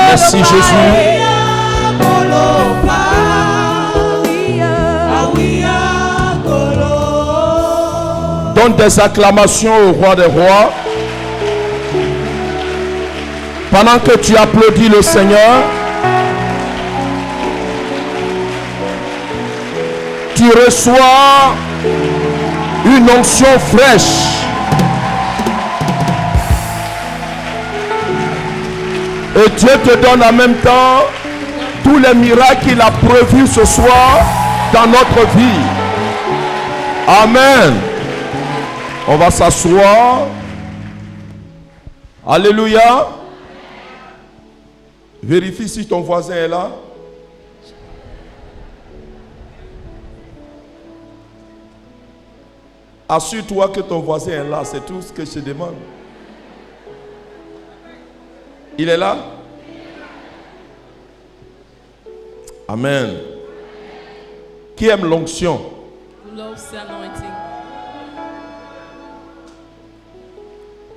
Merci Jésus. Donne des acclamations au roi des rois. Pendant que tu applaudis le Seigneur, tu reçois une onction fraîche. Et Dieu te donne en même temps tous les miracles qu'il a prévus ce soir dans notre vie. Amen. On va s'asseoir. Alléluia. Vérifie si ton voisin est là. Assure-toi que ton voisin est là. C'est tout ce que je te demande. Il est là? Amen. Qui aime l'onction?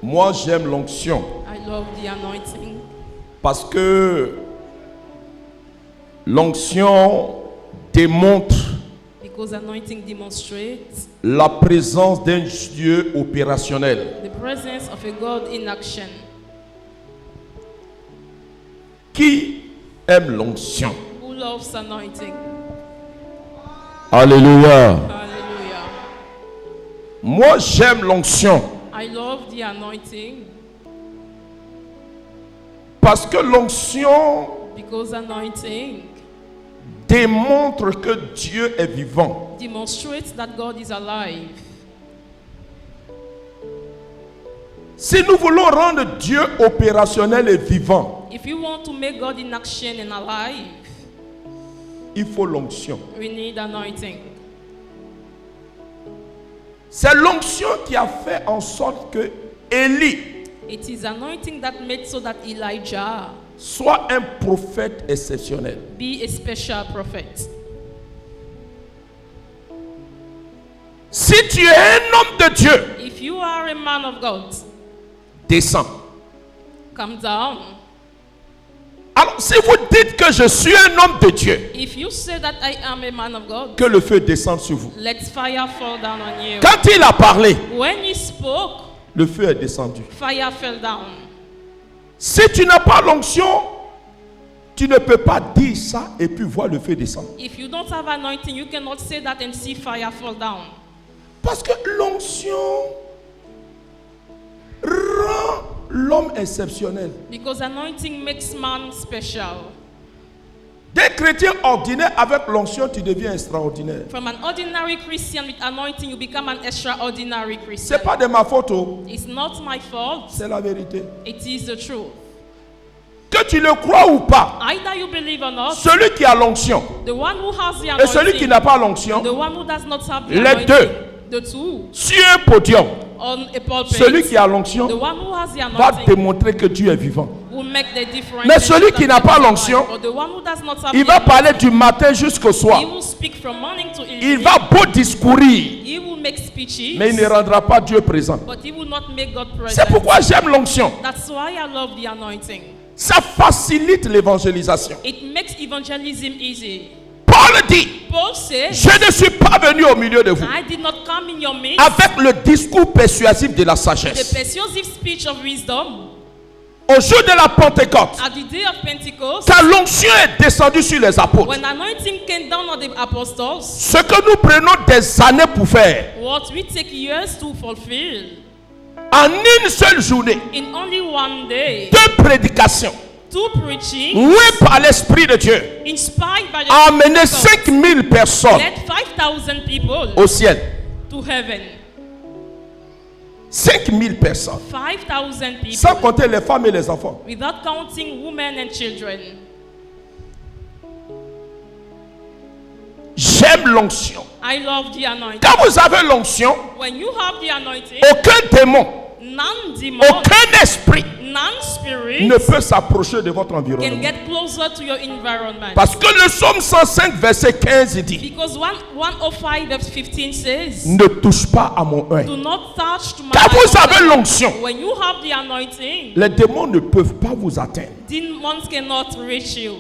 Moi, j'aime l'onction. I love the anointing. Parce que l'onction démontre Because anointing demonstrates la présence d'un Dieu opérationnel. the presence of a God in action. Qui aime l'onction? Who loves anointing? Alléluia. Hallelujah. Moi, j'aime l'onction. I love the anointing. Parce que l'onction Because anointing démontre que Dieu est vivant. demonstrates that God is alive. Si nous voulons rendre Dieu opérationnel et vivant, If you want to make God in action and alive, il faut l'onction. we need anointing. C'est l'onction qui a fait en sorte que Élie It is anointing that made so that Elijah soit un prophète exceptionnel. be a special prophet. Si tu es un homme de Dieu, If you are a man of God, descends. come down. Alors, si vous dites que je suis un homme de Dieu, If you say that I am a man of God, que le feu descende sur vous. let fire fall down on you. Quand il a parlé, When he spoke, le feu est descendu. fire fell down. Si tu n'as pas l'onction, tu ne peux pas dire ça et puis voir le feu descendre. If you don't have anointing, you cannot say that and see fire fall down. Parce que l'onction rend l'homme exceptionnel. Because anointing makes man special. Des chrétiens ordinaires avec l'onction, tu deviens extraordinaire. From an ordinary Christian with anointing, you become an extraordinary Christian. C'est pas de ma faute, oh. It's not my fault. C'est la vérité. It is the truth. Que tu le crois ou pas, Either you believe or not, celui qui a l'onction the one who has the et celui qui anointing, n'a pas l'onction, the one who does not have the les anointing, deux, the two, sur un podium, on a pulpit, celui qui a the l'onction one who has the va anointing démontrer que Dieu est vivant. will make the difference. Mais celui qui n'a pas l'onction, But the one who does not have il the va anointing, parler du matin jusqu'au soir. he will speak from morning to Il evening. va beau discourir, He will make speeches, mais il ne rendra pas Dieu présent. but he will not make God present. C'est pourquoi j'aime l'onction. That's why I love the anointing. Ça facilite l'évangélisation. It makes evangelism easy. Paul dit, Paul says, je ne suis pas venu au milieu de vous I did not come in your midst avec le discours persuasif de la with the sagesse. persuasive speech of wisdom, au jour de la Pentecôte, At the day of Pentecost, quand l'onction est descendue sur les apôtres, when anointing came down on the apostles, ce que nous prenons des années pour faire, what we take years to fulfill, en une seule journée, in only one day, 2 prédications, 2 preaching, oui par l'Esprit de Dieu, inspired by the a amené Spirit of God, 5000 personnes led 5,000 people au ciel. to heaven. 5000 personnes. 5,000 people, Sans compter les femmes et les enfants. without counting women and children. J'aime l'onction. I love the anointing. Quand vous avez l'onction, When you have the anointing, aucun démon, none demon, aucun esprit none spirit ne peut s'approcher de votre can environnement. get closer to your environment. Parce que le psaume 105, verset 15 dit, Because 105 verse 15 says, ne touche pas à mon œil. do not touch to my Quand vous avez anointing. l'onction, When you have the anointing, les démons ne peuvent pas vous atteindre. demons cannot reach you.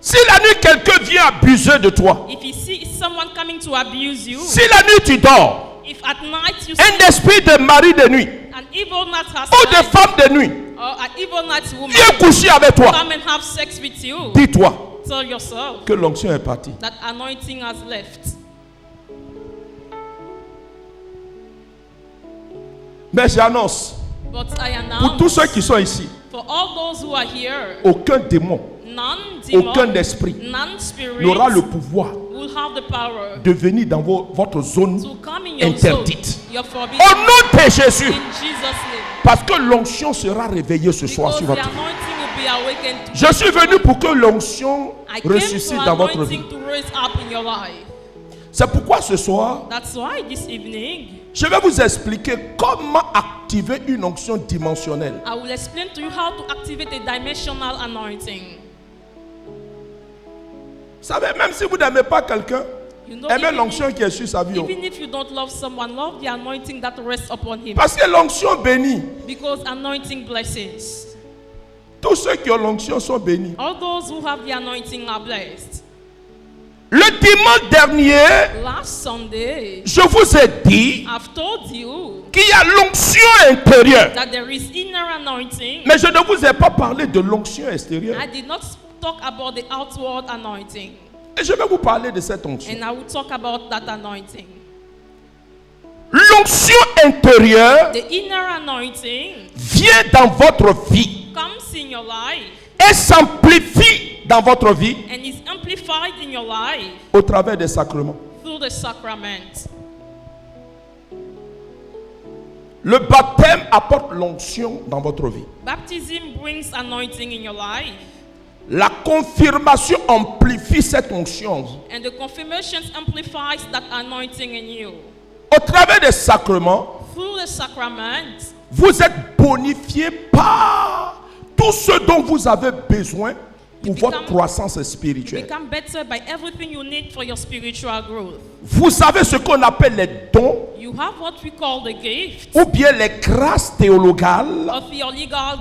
Si la nuit quelqu'un vient abuser de toi, If you see someone coming to abuse you, si la nuit tu dors, if at night you un see esprit de mari de nuit an evil night ou de husband femme de nuit or an evil night woman vient coucher avec toi, come and have sex with you, dis-toi tell yourself que l'onction est partie. that anointing has left. Mais j'annonce, But I pour tous announce ceux qui sont ici, for all those who are here, aucun démon, none demon, aucun esprit none spirit n'aura le pouvoir will have the power de venir dans votre zone to come in your interdite. zone, your forbidden, Au nom de Jésus, in Jesus' name. parce que l'onction sera réveillée ce soir Because sur the votre vie. anointing will be awakened. Je suis venu pour que l'onction I came ressuscite to dans votre vie. anointing to raise up in your life. C'est pourquoi ce soir, That's why this evening je vais vous expliquer comment activer une onction dimensionnelle. I will explain to you how to activate a dimensional anointing. Vous savez, même si vous n'aimez pas quelqu'un, You know, aimez even l'onction qui est sur sa vie. even if you don't love someone, love the anointing that rests upon him. Parce que l'onction bénit. Because anointing blesses. Tous ceux qui ont l'onction sont bénis. All those who have the anointing are blessed. Le dimanche dernier, Last Sunday, je vous ai dit I've told you qu'il y a l'onction intérieure. that there is inner anointing. Mais je ne vous ai pas parlé de l'onction extérieure. I did not talk about the outward anointing. Et je vais vous parler de cette onction. And I will talk about that anointing. L'onction intérieure The inner anointing vient dans votre vie comes in your life et s'amplifie dans votre vie and is amplified in your life au travers des sacrements. through the sacrament. Le baptême apporte l'onction dans votre vie. Baptism brings anointing in your life, La confirmation amplifie cette onction en vous. and the confirmation amplifies that anointing in you. Au travers des sacrements, Through the sacrament, vous êtes bonifié par tout ce dont vous avez besoin pour votre croissance you spirituelle. become better by everything you need for your spiritual growth. Vous savez ce qu'on appelle les dons You have what we call the gift ou bien les grâces théologales. of your legal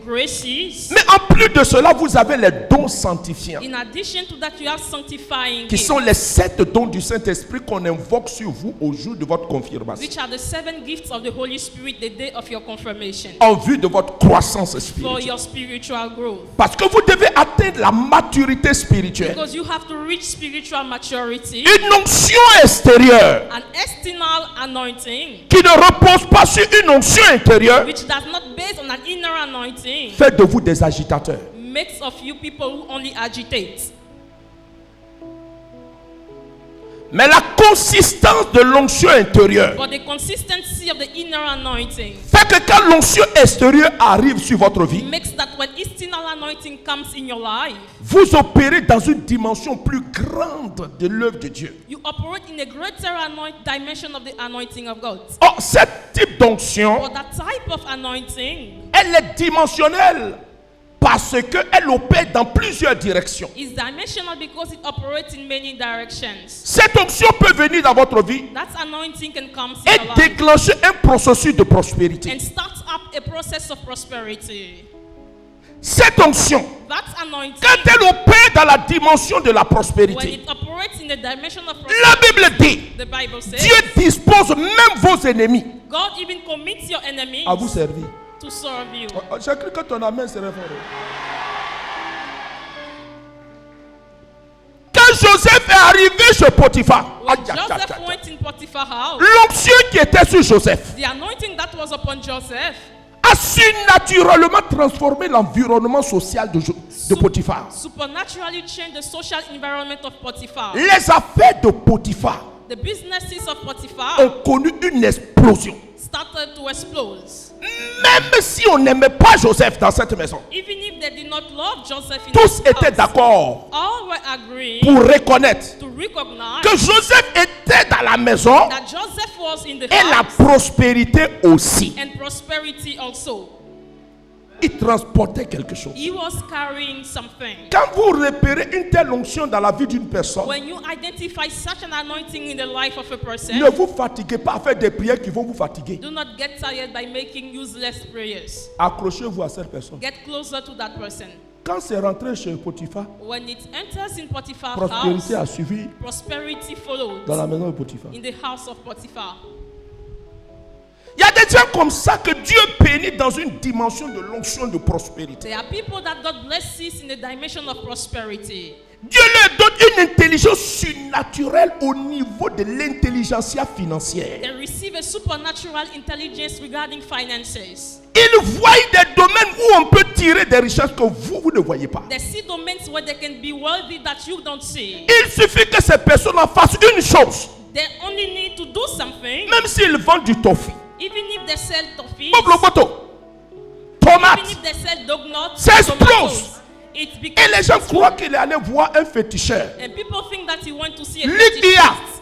graces. Mais en plus de cela, vous avez les dons sanctifiants, In addition to that, you have sanctifying qui gifts, sont les 7 dons du Saint-Esprit qu'on invoque sur vous au jour de votre confirmation, which are the 7 gifts of the Holy Spirit the day of your confirmation, en vue de votre croissance for spirituelle. your spiritual growth. Parce que vous devez atteindre la maturité spirituelle. Because you have to reach spiritual maturity. Une onction extérieure An external anointing, qui ne repose pas sur une onction intérieure which does not base on an inner anointing, fait de vous des agitateurs. makes of you people who only agitate. Mais la consistance de l'onction intérieure But the consistency of the inner anointing fait que quand l'onction extérieure arrive sur votre vie, makes that when external anointing comes in your life, vous opérez dans une dimension plus grande de l'œuvre de Dieu. you operate in a greater dimension of the anointing of God. Or, ce type d'onction, But that type of anointing elle est dimensionnelle parce qu'elle opère dans plusieurs directions. is dimensional because it operates in many directions. Cette onction peut venir dans votre vie That anointing can come in et your life déclencher un processus de prospérité. and start up a process of prosperity. Cette onction, That anointing, quand elle opère dans la dimension de la when prospérité, it operates in the dimension of la prosperity, Bible dit, the Bible says, Dieu dispose même vos ennemis God even commits your enemy à vous servir. to serve you. J'ai cru que ton amen serait fort. Quand Joseph est arrivé chez Potiphar, When Joseph went in Potiphar's house, l'onction qui était sur Joseph the anointing that was upon Joseph a surnaturellement transformé l'environnement social de Potiphar. supernaturally changed the social environment of Potiphar. Les affaires de Potiphar The businesses of Potiphar ont connu une explosion. started to explode. Même si on n'aimait pas Joseph dans cette maison, Even if they did not love Joseph in tous that étaient house, d'accord all were agreeing pour reconnaître to recognize que Joseph était dans la maison that Joseph was in the et la house prospérité aussi. and prosperity also. Il transportait quelque chose. He was carrying something. Quand vous repérez une telle onction dans la vie d'une personne, When you identify such an anointing in the life of a person, ne vous fatiguez pas à faire des prières qui vont vous fatiguer. do not get tired by making useless prayers. Accrochez-vous à cette personne. Get closer to that person. Quand c'est rentré chez Potiphar, When it enters in Potiphar's prospérité house, a suivi prosperity followed dans la maison de Potiphar. in the house of Potiphar. Il y a des gens comme ça que Dieu bénit dans une dimension de l'onction de prospérité. There are people that God blesses in the dimension of prosperity. Dieu leur donne une intelligence surnaturelle au niveau de l'intelligentsia financière. They receive a supernatural intelligence regarding finances. Ils voient des domaines où on peut tirer des richesses que vous ne voyez pas. They see domains where they can be wealthy that you don't see. Il suffit que ces personnes en fassent une chose. They only need to do something. Même s'ils vendent du toffee, Even if they sell toffees, bobloboto, even tomates, if they sell dog nuts, ça explose. tomatoes, it Et becomes les gens successful. croient qu'il est allé voir un féticheur. And people think that he went to see a Lydia, fetish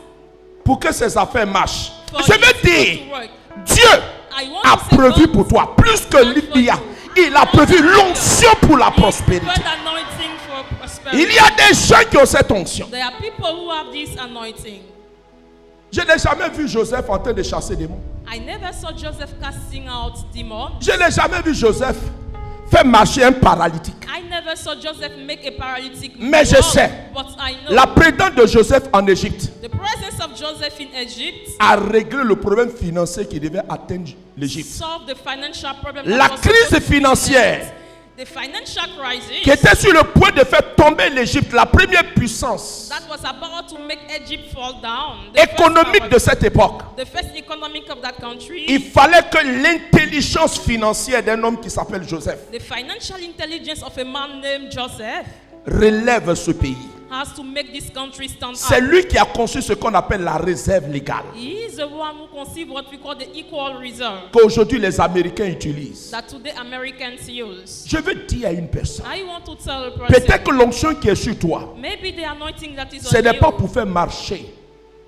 pour que ses affaires marchent. for Je his veux people dire, to work. Dieu I want a to say prévu God pour toi plus que Lydia. Il a prévu l'onction pour la prospérité. God anointing for prosperity. Il y a des gens qui ont cette onction. There are people who have this anointing. Je n'ai jamais vu Joseph en train de chasser des démons. I never saw Joseph casting out demons. Je n'ai jamais vu Joseph faire marcher un paralytique. I never saw Joseph make a paralytic Mais je walk, sais, but I know la présence de Joseph en Égypte the presence of Joseph in Egypt a réglé le problème financier qui devait atteindre l'Égypte. solved the financial problem. La that was crise supposed to financière the financial crisis qui était sur le point de faire tomber l'Égypte, la première puissance that was about to make Egypt fall down. The first économique power- de cette époque. the first economic of that country. Il fallait que l'intelligence financière d'un homme qui s'appelle Joseph The financial intelligence of a man named Joseph relève ce pays. has to make this country stand C'est up. lui qui a conçu ce qu'on appelle la réserve légale, He is the one who conceived what we call the equal reserve qu'aujourd'hui les Américains utilisent. that today Americans use. Je veux dire à une personne, I want to tell a peut-être person, que l'onction qui est sur toi, maybe the anointing that is ce on n'est pas you pour faire marcher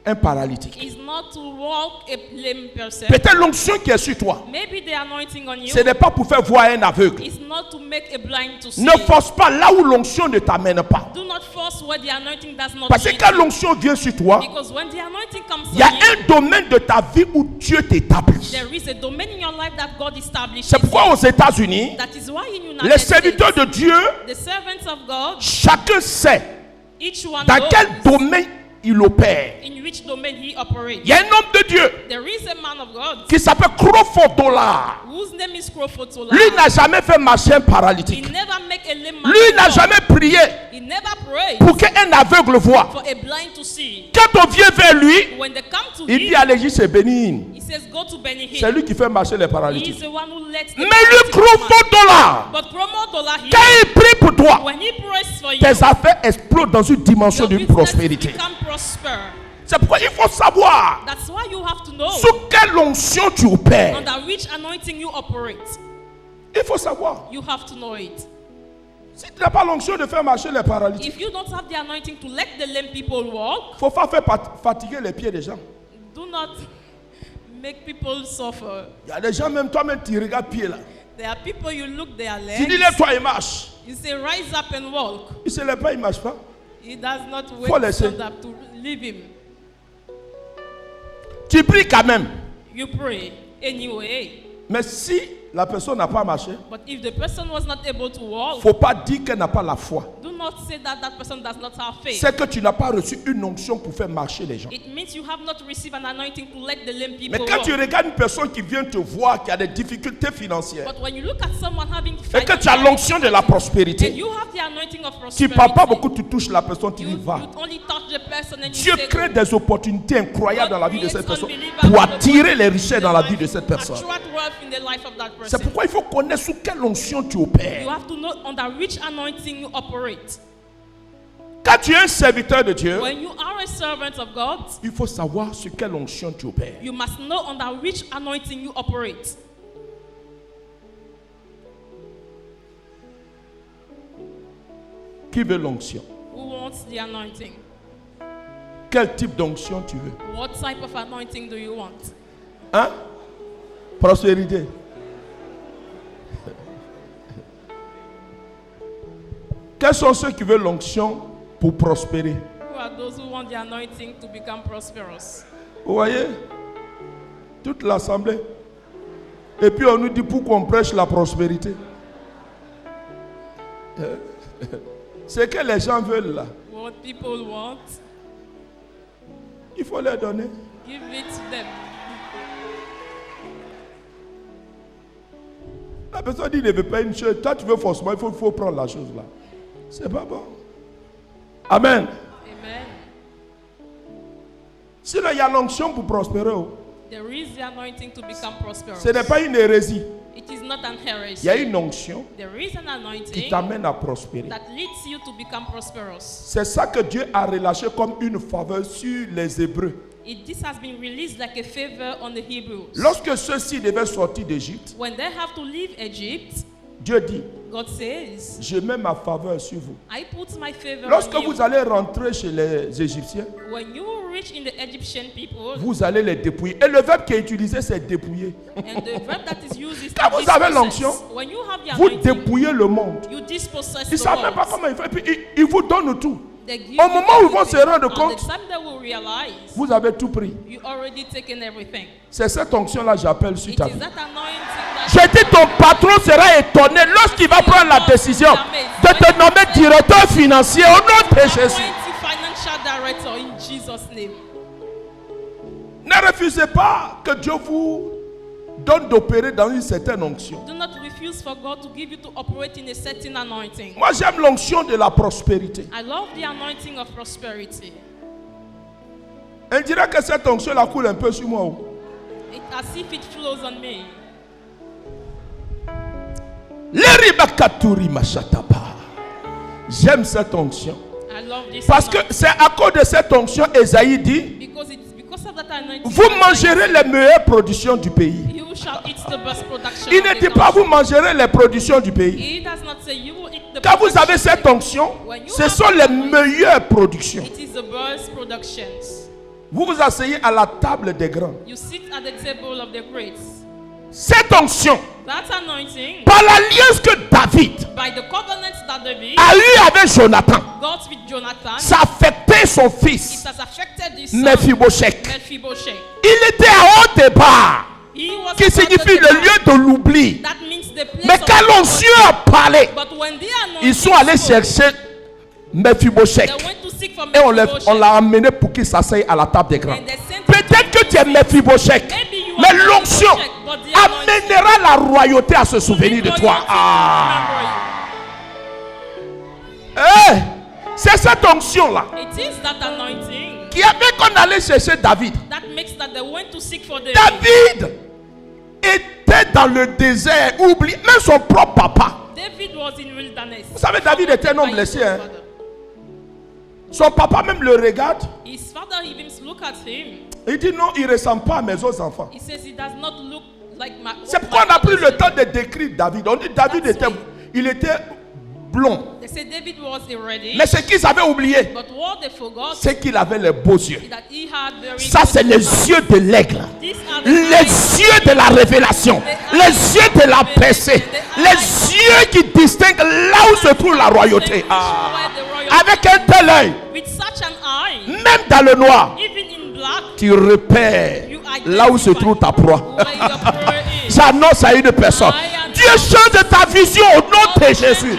un paralytique. is not to walk a lame person. Peut-être l'onction qui est sur toi, Maybe the anointing on you ce n'est pas pour faire voir un aveugle. is not to make a blind to see. Ne force pas là où l'onction ne t'amène pas. Do not force where the anointing does not Parce que lead quand you. l'onction vient sur toi, Because when the anointing comes il y a on you, un domaine de ta vie où Dieu t'établit. there is a domain in your life that God establishes. C'est pourquoi aux États-Unis, That is why in les United serviteurs States, de Dieu, the servants of God, chacun sait each one dans knows quel domaine il opère. in which domain he operates. Il y a un homme de Dieu There is a man of God qui s'appelle Crawford Dollar. whose name is Crawford Tola. Lui n'a jamais fait marcher un He paralytique. never make a lame man Lui n'a walk. jamais prié He never prayed pour qu'un aveugle voie. for a blind to see. Quand on vient vers lui, When they come to il dit him, allez-y, c'est béni. he says, go to Benny C'est Hill. lui qui fait marcher les He is paralytiques. the one who lets the Mais lui, paralytic man. Crawford Dollar, But Crawford Tola, quand il prie pour toi, when he prays for you, tes affaires explosent dans une dimension your d'une business prospérité. become prosper. C'est pourquoi il faut savoir That's why you have to know sous quelle onction tu opères. under which anointing you operate. Il faut savoir. You have to know it. Si tu n'as pas l'onction de faire marcher les paralytiques, If you don't have the anointing to let the lame people walk, il ne faut pas faire fatiguer les pieds des gens. do not make people suffer. Il y a des gens, même toi-même, tu regardes pieds là. There are people you look their Tu dis, legs, lève-toi et marche. you say rise up and walk. Il ne se lève pas, il ne marche pas. He does not Faut wait to laisser. stand up to leave him. Tu pries quand même. You pray anyway. Mais si la personne n'a pas marché, But if the person was not able to walk, faut pas dire qu'elle n'a pas la foi. do not say that that person does not have faith. C'est que tu n'as pas reçu une onction pour faire marcher les gens. It means you have not received an anointing to let the lame Mais people quand tu walk. regardes une personne qui vient te voir, qui a des difficultés financières, But when you look at someone having et que tu as l'onction de la and prospérité, you have the anointing of tu ne prosperity, parles pas beaucoup, tu touches la personne, tu you, dis va. you only touch the person and Dieu you say, crée des opportunités incroyables dans la vie de God cette personne creates pour unbelievable attirer les richesses opportunities dans la in vie de life, cette personne. attract wealth in the life of that C'est person. pourquoi il faut connaître sous quelle onction tu You opères. have to know under which anointing you operate. Quand tu es un serviteur de Dieu, When you are a servant of God, il faut savoir sur quelle onction tu opères. you must know under which anointing you operate. Qui veut l'onction? Who wants the anointing? Quel type d'onction tu veux? What type of anointing do you want? Hein? Prospérité. Quels sont ceux qui veulent l'onction pour prospérer? Who are those who want the anointing to become prosperous? Vous voyez? Toute l'assemblée. Et puis on nous dit pourquoi on prêche la prospérité. C'est que les gens veulent là. What people want, Il faut leur donner. give it to them. La personne dit ne veut pas une chose. Toi tu veux forcément, il faut prendre la chose là. C'est pas bon. Amen. Amen. Sinon il y a l'onction pour prospérer. There is the anointing to become prosperous. Ce n'est pas une hérésie. It is not an Il heresy. y a une onction There is an qui anointing t'amène à prospérer. that leads you to become prosperous. C'est ça que Dieu a relâché comme une faveur sur les Hébreux. This has been released like a favor on the Hebrews. Lorsque ceux-ci devaient sortir d'Égypte, When they have to leave Egypt, Dieu dit, God says, je mets ma faveur sur vous. I put my favor Lorsque on you. vous allez rentrer chez les Égyptiens, When you reach in the Egyptian people, vous allez les dépouiller. Et le verbe qui est utilisé, c'est dépouiller. and the verb that is used is Quand to vous avez dispossess. l'onction, When you have the vous anointing, dépouillez le monde. you dispossess Ils ne the savent même pas world. comment il fait. Et puis, ils vous donnent tout. They give Au you moment où ils vont se everything. rendre At compte, the time they will realize, vous avez tout pris. you already taken everything. C'est cette onction-là que j'appelle sur It ta is vie. that anointing J'ai dit, ton patron sera étonné lorsqu'il va prendre la décision de te nommer directeur financier au nom de Jésus. appoint financial director in Jesus' name. Ne refusez pas que Dieu vous donne d'opérer dans une certaine onction. Do not refuse for God to give you to operate in a certain anointing. Moi, j'aime l'onction de la prospérité. I love the anointing of prosperity. On dirait que cette onction-là coule un peu sur moi. It's as if it flows on me. L'eribakaturi machataba. J'aime cette onction. I love this Parce que anointing. c'est à cause de cette onction, Esaïe dit, Because it's because of that anointing. vous mangerez les meilleures productions du pays. You shall eat the best production. Il of ne the dit pas country. vous mangerez les productions du pays. He does not say you will eat the Quand vous avez production. cette onction, ce sont les meilleures productions. It is the best productions. Vous vous asseyez à la table des grands. You sit at the table of the greats. Cette onction, That anointing, par l'alliance que David by the covenant that David a eu avec Jonathan, got with Jonathan, ça affectait son it fils, has affected his son, Mephibosheth. Mephibosheth. Il était à haut départ, He was qui about signifie to le lieu depart. de l'oubli. That means the place Mais of quand l'onction a parlé, But when the anointing ils sont allés spoke, chercher Mephibosheth. they went to seek for Et on Mephibosheth. l'a amené pour qu'il s'asseye à la table des grands. And they sent him Peut-être to que tu es seek. Mephibosheth, Maybe you mais are l'onction Mephibosheth, but the anointing amènera la royauté à se souvenir de will toi. remember C'est cette onction-là you. It is that anointing qui a fait qu'on allait chercher David. that makes that they went to seek for David. David était dans le désert, oublié, même son propre papa. David was in wilderness. Vous savez, David était un homme By his blessé. Hein? father. Son papa même le regarde. His father even look at him. Il dit non, il ne ressemble pas à mes autres enfants. He says he does not look like my. C'est pourquoi on a pris le temps de décrire David. On dit David il était blond. They say David was a reddish, Mais ce qu'ils avaient oublié, but what they forgot c'est qu'il avait les beaux yeux. is that he had very. Ça, good c'est les eyes. yeux de l'aigle. These are the Les eyes. yeux de la révélation. Les yeux de la percée. Les yeux qui distinguent là où se trouve la royauté. Ah. Avec un tel œil, With such an eye, même dans le noir, even in black, tu repères you là où se trouve ta proie. where your prayer is. J'annonce à une personne. Dieu change ta vision au nom de Jésus.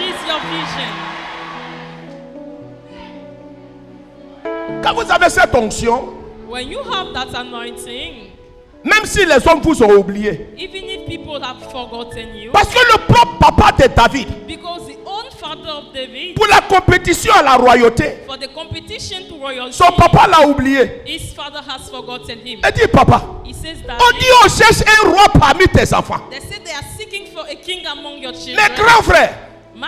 Quand vous avez cette onction, when you have that anointing, même si les hommes vous ont oublié, even if people have forgotten you, parce que le propre papa de David, because the own father of David, pour la compétition à la royauté, for the competition to royalty, son papa l'a oublié. his father has forgotten him. Il dit, papa, He says that on dit on cherche un roi parmi tes enfants. they say they are seeking for a king among your children. Mes grands frères, My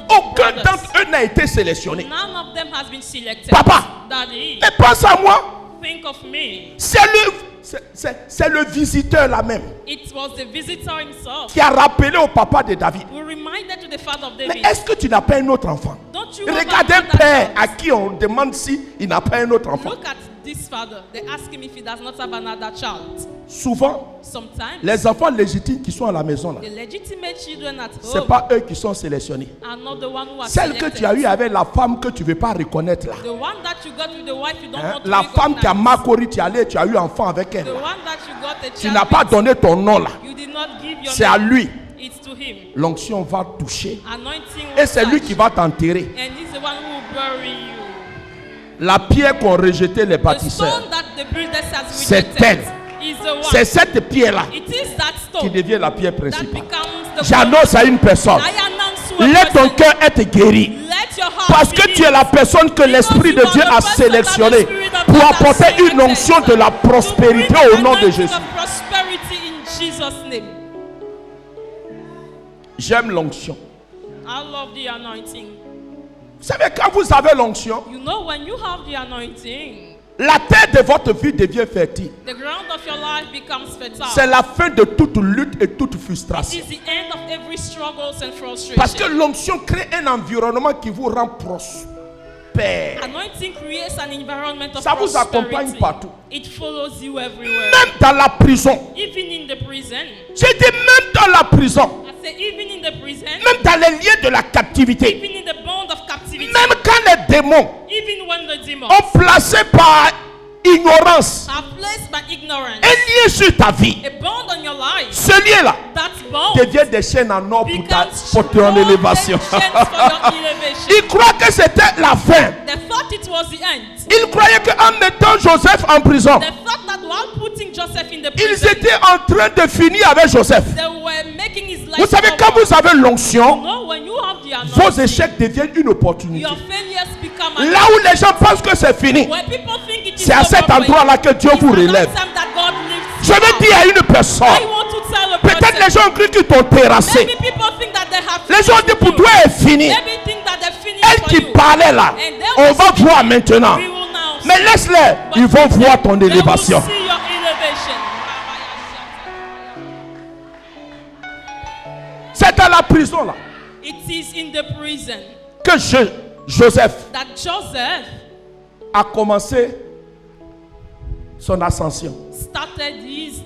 aucun grandbrothers, d'entre eux n'a été sélectionné. none of them has been selected. Papa, Daddy, mais pense à moi. think of me. C'est le visiteur là même It was the visitor himself qui a rappelé au papa de David. who reminded to the father of Mais David. est-ce que tu n'as pas un autre enfant? Don't you have Regarde un another père child? à qui on demande si il n'a pas un autre enfant. Look at this father. They ask him if he does not have another child. Souvent, Sometimes les enfants légitimes qui sont à la maison là, the legitimate children at c'est home pas eux qui sont sélectionnés. are not the one who are Celle que tu as eue avec la femme que tu ne veux pas reconnaître là. The one that you got with the wife you don't Hein, want to la femme qui a recognize. Makori, tu es allé, tu as eu enfant avec elle. The one that you got a Tu child n'as pas with, donné ton nom là. you did not give your C'est à name. lui. It's to him. L'onction va toucher. Anointing Et will c'est lui touch. qui va t'enterrer. And he's the one who will bury you. La pierre qu'ont rejeté les The bâtisseurs, stone that the builders has c'est rejected elle. is the one. C'est cette pierre là It is that qui stone devient la pierre that principale. becomes the J'annonce à une personne, I announce to a laisse ton person, cœur être guéri. let your heart Parce que believe. tu es la personne que l'Esprit de Dieu a sélectionnée pour apporter une onction de la prospérité au nom de Jésus. Prosperity in Jesus' name. J'aime l'onction. I love the anointing. Vous savez, quand vous avez l'onction, You know, when you have the anointing, la terre de votre vie devient fertile. the ground of your life becomes fertile. C'est la fin de toute lutte et toute It frustration. is the end of every struggles and frustration. Parce que l'onction crée un environnement qui vous rend prospère. Anointing creates an environment of Ça vous prosperity. accompagne partout. It follows you everywhere. Même dans la prison. Even in the prison. J'ai dit même dans la prison. I say even in the prison. Même dans les liens de la captivité. Even in the bond of captivity. Même quand les démons Even when the demons ont placé par ignorance are placed by ignorance un lien sur ta vie, a bond on your life, ce lien-là that bond devient des chaînes en or pour, becomes pour ton strong élévation. and chains for your elevation. Ils croient que c'était la fin. They thought it was the end. Ils croyaient qu'en mettant Joseph en prison, They thought that while putting Joseph in the ils prison, étaient en train de finir avec Joseph. they were making his life Vous savez, quand over. vous avez l'onction, No, when you have the vos anointing, échecs deviennent une opportunité. your failures become an Là où les gens pensent que c'est fini, when people think it is c'est à cet over for you, endroit-là que Dieu it's vous at that relève. time that God lifts Je you vais up. dire à une personne, I want to tell a peut-être les person, gens ont cru qu'ils t'ont terrassé. maybe people think that they have Les gens ont dit pour toi est fini. maybe think that they finished Elle for qui you. parlait là, on va voir maintenant. We will now Mais see. laisse-les, But ils vont voir ton they will élévation. see your elevation. C'est dans la prison là It is in the prison que Joseph that Joseph a commencé son ascension. started his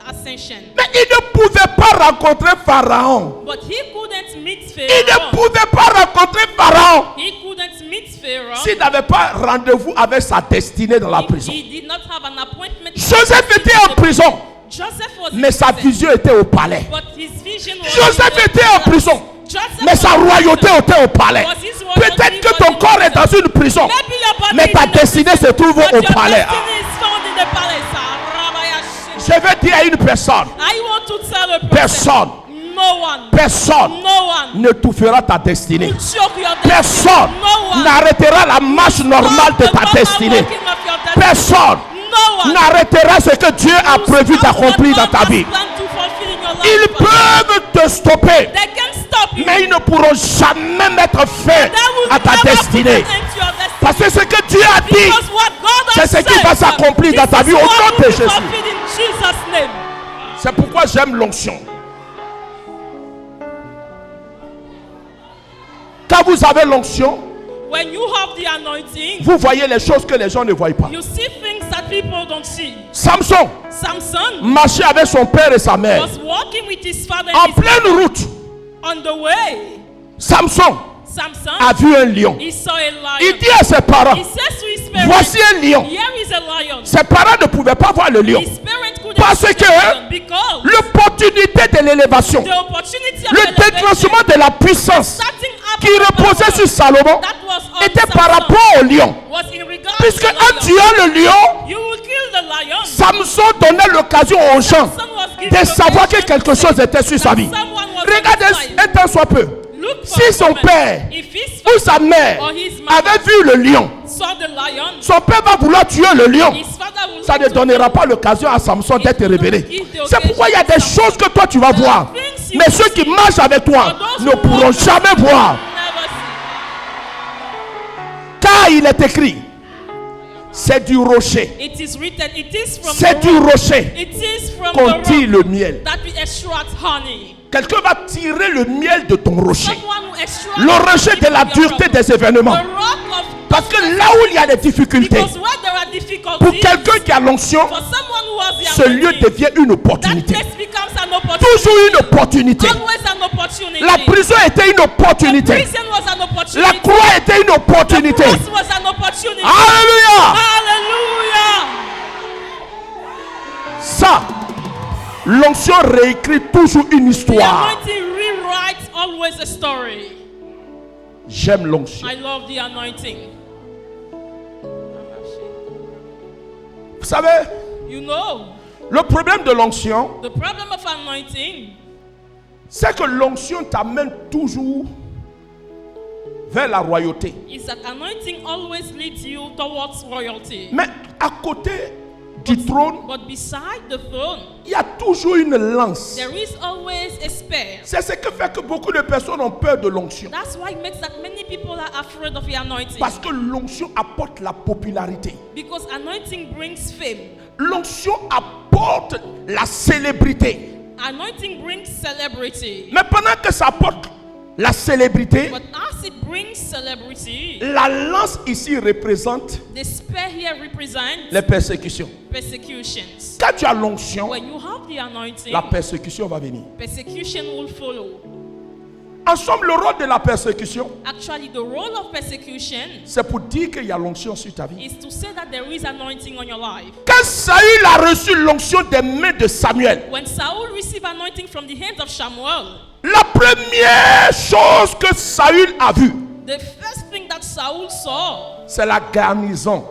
ascension. Mais il ne pouvait pas rencontrer Pharaon. But he couldn't meet Il ne Pharaoh. pouvait pas rencontrer Pharaon He couldn't meet Pharaoh. s'il n'avait pas rendez-vous avec sa destinée dans la prison. He did not have an appointment. Joseph était en prison, Joseph was mais in sa prison, vision était au palais. but his vision was Joseph in the était en palace. prison, Joseph mais sa was in royauté prison. était au palais. Was his royalty Peut-être que was ton in corps est prison. dans une prison, Maybe your body mais is ta in the destinée prison, se trouve but au your palais. destiny is found in the palace. Rabaya Shit. Je vais dire à une personne, I want to tell a person, personne, no one, personne no one ne touchera ta destinée. will choke your destiny. Personne No one n'arrêtera la marche normale de stop the ta normal destinée. working of your destiny. Personne No one n'arrêtera ce que Dieu a prévu stop d'accomplir what dans ta God has vie. planned to fulfill in your life. Ils peuvent te stopper, They can stop you. mais ils ne pourront jamais mettre fin They will à ta never put an destinée. end to your destiny. Parce que ce que Dieu a dit, Because what God c'est has ce qui said, va s'accomplir dans ta this vie is au what nom de will be Jésus. fulfilled in Jesus' name. C'est pourquoi j'aime l'onction. Quand vous avez l'onction, When you have the anointing, vous voyez les choses que les gens ne voient pas. you see things that people don't see. Samson Samson marchait avec son père et sa mère was walking with his father en and his pleine route. on the way. Samson Samson, a vu un lion. he saw a lion. Il dit à ses parents, He says to his parents, voici un lion. here is a lion. Ses parents ne pouvaient pas voir le lion. His parents couldn't Parce que Because l'opportunité de l'élévation, the opportunity of le elevation, déclenchement de la puissance starting up qui of the reposait power sur Salomon that was on était par Samson rapport au lion. was in regard Puisque to en the lion. tuant le lion, You will kill the lion. Samson donnait l'occasion aux gens Samson was given de savoir que occasion quelque chose était sur sa vie. someone was Regardez on his life. un temps soit peu. Look for Si a son moment. père If his ou sa mère or his mother avait vu le lion, saw the lion, son père va vouloir tuer le lion. his father will Ça ne look to donnera him. pas l'occasion à Samson d'être It will révélé. not give the C'est pourquoi il y a des occasion choses que toi tu vas There voir. are things you Mais will ceux qui see. marchent avec toi For those ne who pourront walk with jamais you, voir. never see. Car il est écrit, c'est du rocher. It is written, it is from C'est the du rock. rocher It is from qu'on the tire le rock miel. that we extract honey. Quelqu'un va tirer le miel de ton rocher. Someone will extract Le rocher honey de la from your dureté rock. des événements. The rock of Parce que là où il y a des difficultés, because where there are difficulties, pour quelqu'un qui a l'onction, for someone who has the ce lieu anointing, devient une that opportunité. place becomes an opportunity. Toujours une opportunité. Always an opportunity. La prison était une The opportunité. prison was an opportunity. La croix était une opportunité. The cross was an opportunity. Alléluia. Hallelujah. Ça, l'onction réécrit toujours une The histoire. anointing rewrites always a story. J'aime l'onction. I love the anointing. Vous savez, You know, le problème de l'onction, the problem of anointing c'est que l'onction t'amène toujours vers la royauté. is that anointing always leads you towards royalty. Mais à côté du trône, But beside the throne, il y a toujours une lance. there is always a spear. C'est ce qui fait que beaucoup de personnes ont peur de l'onction. That's why it makes that many people are afraid of the anointing. Parce que l'onction apporte la popularité. Because anointing brings fame. L'onction apporte la célébrité. Anointing brings celebrity. Mais pendant que ça apporte la célébrité, But as it brings celebrity, la lance ici représente the spear here represents les persécutions. persecutions. Quand tu as l'onction, When you have the anointing, la persécution va venir. persecution will follow. En somme, le rôle de la persécution, Actually, the role of persecution c'est pour dire qu'il y a l'onction sur ta vie. is to say that there is anointing on your life. Quand Saül a reçu l'onction des mains de Samuel, When Saul received anointing from the hands of Samuel, la première chose que Saül a vue, the first thing that Saul saw, c'est la garnison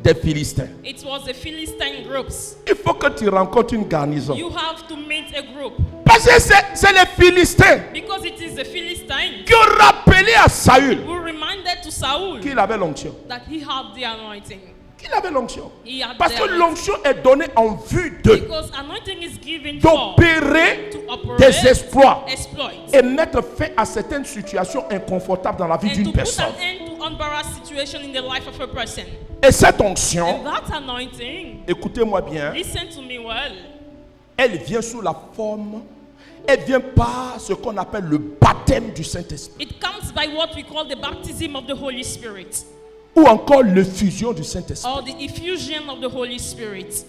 des Philistins. it was the Philistine groups. Il faut que tu rencontres une garnison. You have to meet a group Parce que c'est les Philistins because it is the Philistines qui ont rappelé à Saül who reminded to Saul qu'il avait l'onction. that he had the anointing. Qu'il avait l'onction. He had Parce the que anointing. l'onction est donnée en vue de Because anointing is given for d'opérer to operate des exploits exploits et mettre fin à certaines situations inconfortables dans la vie and d'une to put personne. an end to embarrassed situation in the life of a person. Et cette And onction, that anointing, écoutez-moi bien, listen to me well, elle vient sous la forme, elle vient par ce qu'on appelle le baptême du Saint-Esprit it comes by what we call the baptism of the Holy Spirit ou encore l'effusion du Saint-Esprit. or the effusion of the Holy Spirit.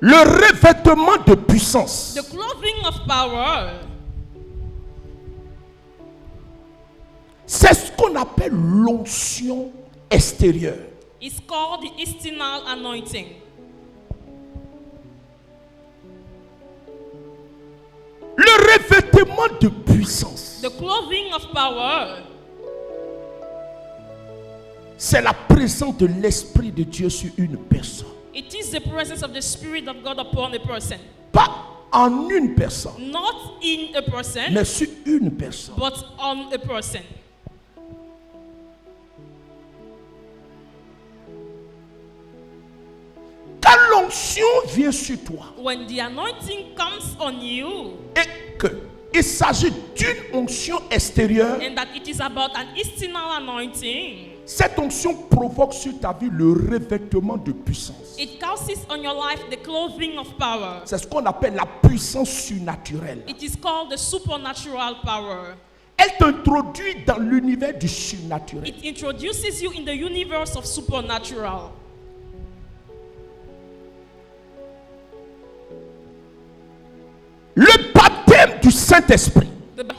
Le revêtement de puissance. The clothing of power, C'est ce qu'on appelle l'onction extérieure. is called the external anointing. Le revêtement de puissance, The clothing of power, c'est la présence de l'Esprit de Dieu sur une personne. it is the presence of the Spirit of God upon a person. Pas en une personne, Not in a person, mais sur une personne. but on a person. Quand l'onction vient sur toi When the anointing comes on you, et qu'il s'agit d'une onction extérieure, and that it is about an external anointing, cette onction provoque sur ta vie le revêtement de puissance. it causes on your life the clothing of power. C'est ce qu'on appelle la puissance surnaturelle. It is called the supernatural power. Elle t'introduit dans l'univers du surnaturel. It introduces you in the universe of supernatural. Le baptême du Saint-Esprit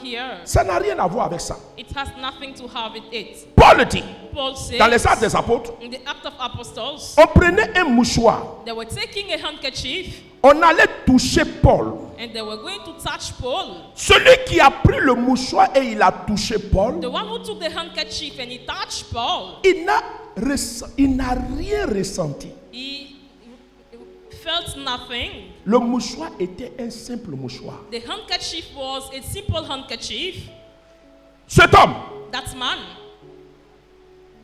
Here, Ça n'a rien à voir avec ça. it has nothing to have with it. Paul dit, Paul says, dans les Actes des Apôtres, in the Act of Apostles, on prenait un mouchoir, they were taking a handkerchief on allait toucher Paul. and they were going to touch Paul. Celui qui a pris le mouchoir et il a touché Paul, The one who took the handkerchief and he touched Paul, il n'a rien ressenti. he felt nothing. Le mouchoir était un simple mouchoir. The handkerchief was a simple handkerchief. Cet homme That man,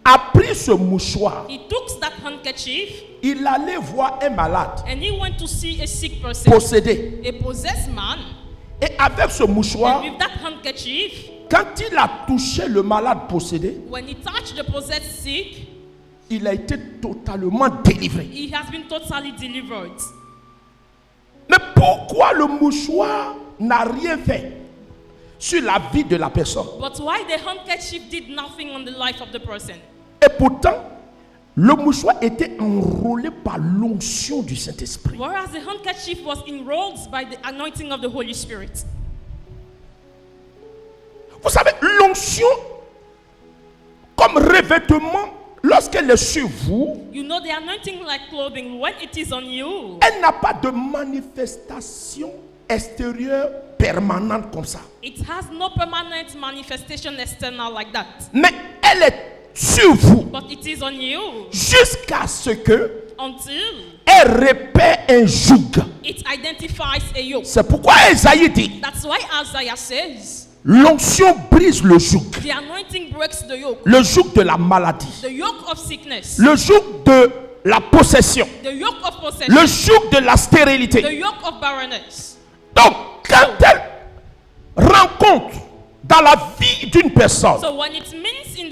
a pris ce mouchoir, he took that handkerchief il allait voir un malade and he went to see a sick person, possédé. a possessed man. Et avec ce mouchoir, And with that handkerchief, quand il a touché le malade possédé, when he touched the possessed sick, il a été totalement délivré. he has been totally delivered. Mais pourquoi le mouchoir n'a rien fait sur la vie de la personne? But why the handkerchief did nothing on the life of the person? Et pourtant, le mouchoir était enrôlé par l'onction du Saint-Esprit. Whereas the handkerchief was enrolled by the anointing of the Holy Spirit. Vous savez, l'onction, comme revêtement, lorsqu'elle est sur vous, You know, the anointing like clothing, when it is on you, elle n'a pas de manifestation extérieure permanente comme ça. it has no permanent manifestation external like that. Mais elle est sur vous But it is on you jusqu'à ce que until elle repère un joug. it identifies a yoke. C'est pourquoi Esaïe dit, That's why Isaiah says, l'onction brise le joug. the anointing breaks the yoke. Le joug de la maladie. The yoke of sickness. Le joug de la possession. The yoke of possession. Le joug de la The stérilité. yoke of barrenness. Donc, quand elle rencontre dans la vie d'une personne So when it meets in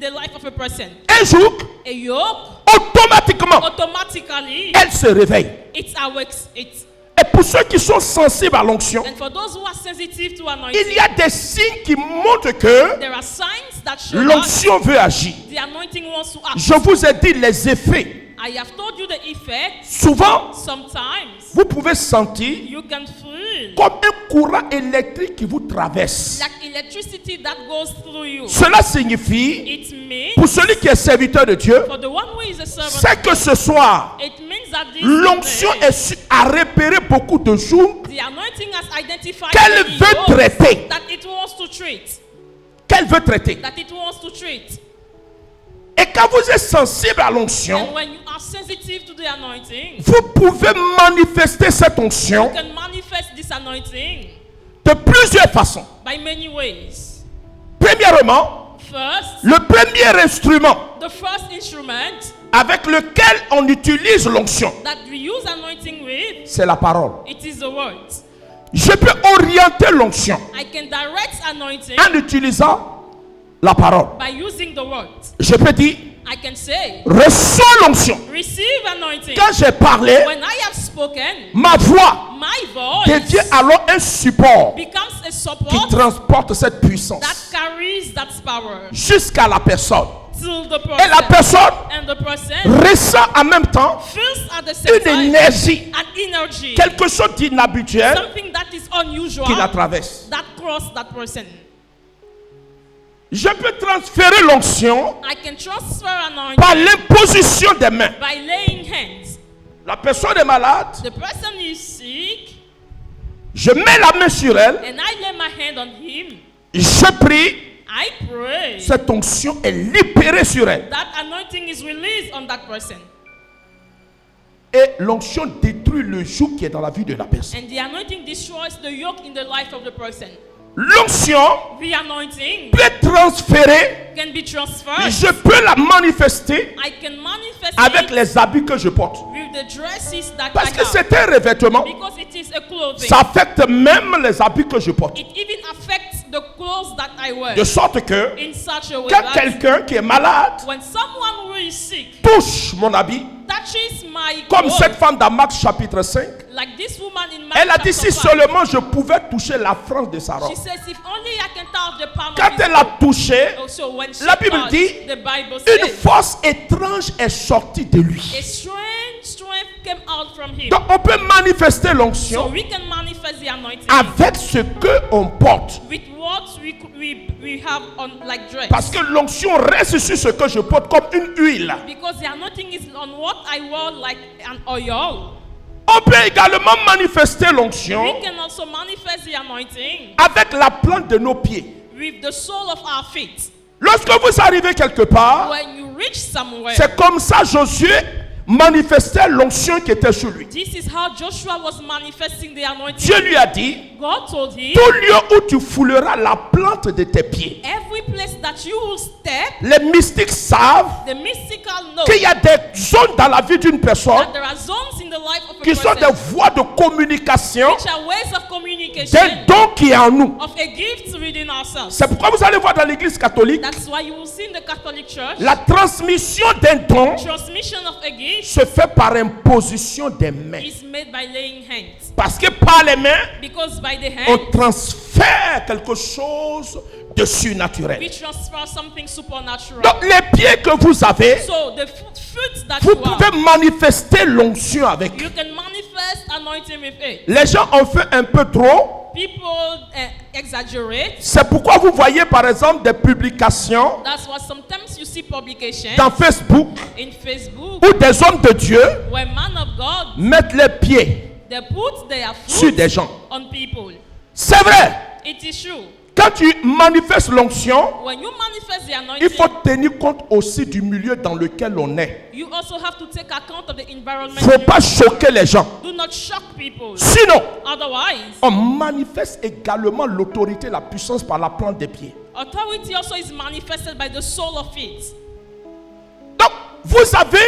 the life of a person, un joug, a yoke, automatiquement, automatically elle se réveille. it awakes it. Et pour ceux qui sont sensibles à l'onction, And for those who are sensitive to il anointing, y a des signes qui montrent que there are signs that show that l'onction veut agir. the anointing wants to act. Je vous ai dit les effets. I have told you the effect. Souvent, Sometimes vous pouvez sentir you can feel comme un courant électrique qui vous traverse. like electricity that goes through you. Cela signifie, It means pour celui qui est serviteur de Dieu, for the one who is a servant, c'est que ce soir, it means that this l'onction day, a repéré beaucoup de jours the anointing has identified qu'elle many veut yokes traiter. that it wants to treat. Qu'elle veut traiter. That it wants to treat. Et quand vous êtes sensible à l'onction, And when you are sensitive to the anointing, vous pouvez manifester cette onction you can manifest this anointing de plusieurs façons. by many ways. Premièrement, First, le premier instrument the first instrument avec lequel on utilise l'onction, that we use anointing with, c'est la parole. it is the word. Je peux orienter l'onction I can direct anointing en utilisant la parole. by using the word. Je peux dire, I can say, reçois l'onction. receive anointing. Quand j'ai parlé, When I have spoken, ma voix my voice devient alors un support becomes a qui support transporte cette that puissance carries that power jusqu'à la personne. to the Et la person. personne And the person ressent en même temps feels at the same une time énergie, an energy, quelque chose d'inhabituel something that is unusual qui la traverse. that cross that person. Je peux transférer l'onction I can transfer anointing par l'imposition des mains. by laying hands. La personne est malade, The person is sick, je mets la main sur elle, and I lay my hand on him. je prie, I pray cette onction est libérée sur elle. that anointing is released on that person. Et l'onction détruit le joug qui est dans la vie de la personne. And the anointing destroys the yoke in the life of the person. L'onction The anointing peut être transférée, can be transferred. je peux la manifester I can manifest avec it les habits que je porte. with the dresses that Parce I que have. c'est un revêtement, Because it is a clothing. ça affecte même les habits que je porte. It even affects the clothes that I wear. De sorte que In such a way quand that quelqu'un qui est malade when someone who is sick touche mon habit, touches my comme clothes, cette femme dans Marc chapitre 5, like this woman in Mark elle a dit chapter si 5, seulement je pouvais toucher la frange de sa robe. she says, if only I can touch the palm Quand of his elle a touché, Oh, so when she la Bible touched, dit, the Bible une says, force étrange est sortie de lui. a strange strength came out from him. Donc on peut manifester So l'onction we can manifest the anointing avec ce que on porte. with what we have on like dress. Parce que l'onction reste sur ce que je porte comme une huile. Because the anointing is on what I wear like an oil. On peut également manifester l'onction We can also manifest the anointing avec la plante de nos pieds. with the sole of our feet. Lorsque vous arrivez quelque part, When you reach somewhere, c'est comme ça Josué manifestait l'onction qui était sur lui. this is how Joshua was manifesting the anointing. Dieu lui a dit, God told him, tout lieu où tu fouleras la plante de tes pieds. every place that you will step, Les mystiques savent the mystical know qu'il y a des zones dans la vie d'une personne that there are zones in the life of a qui sont person des voies de communication which are ways of communication d'un don qui est en nous. of a gift within ourselves. C'est pourquoi vous allez voir dans l'église catholique, That's why you will see in the Catholic Church, la transmission d'un don transmission of a gift se fait par imposition des mains. is made by laying hands. Parce que par les mains, Because by the on hand, transfère quelque chose de surnaturel. we transfer something supernatural. Donc les pieds que vous avez, So the fruits that vous you pouvez have, manifester l'onction avec. you can manifest anointing with it. Les gens ont fait un peu trop. People exaggerate. C'est pourquoi vous voyez par exemple des publications That's why sometimes you see publications dans Facebook in Facebook où des hommes de Dieu where man of God, mettent les pieds they put their sur fruit des gens. on people. C'est vrai. It is true. Quand tu manifestes l'onction, When you manifest the il anointing, faut tenir compte aussi du milieu dans lequel on est. you also have to take account of the environment. Il ne faut pas choquer les gens. Do not shock people. Sinon, Otherwise, on manifeste également l'autorité, la puissance par la plante des pieds. authority also is manifested by the soul of it. Donc, vous avez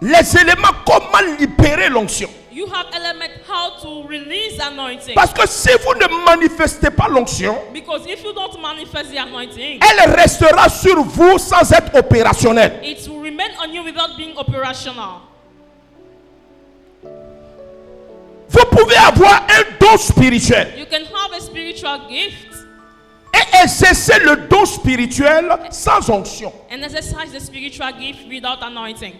les éléments comment libérer l'onction. You have element how to release anointing. Parce que si vous ne manifestez pas l'onction, Because if you don't manifest the anointing, elle restera sur vous sans être opérationnelle. it will remain on you without being operational. Vous pouvez avoir un don spirituel You can have a spiritual gift et exercer le don spirituel sans onction. and exercise the spiritual gift without anointing.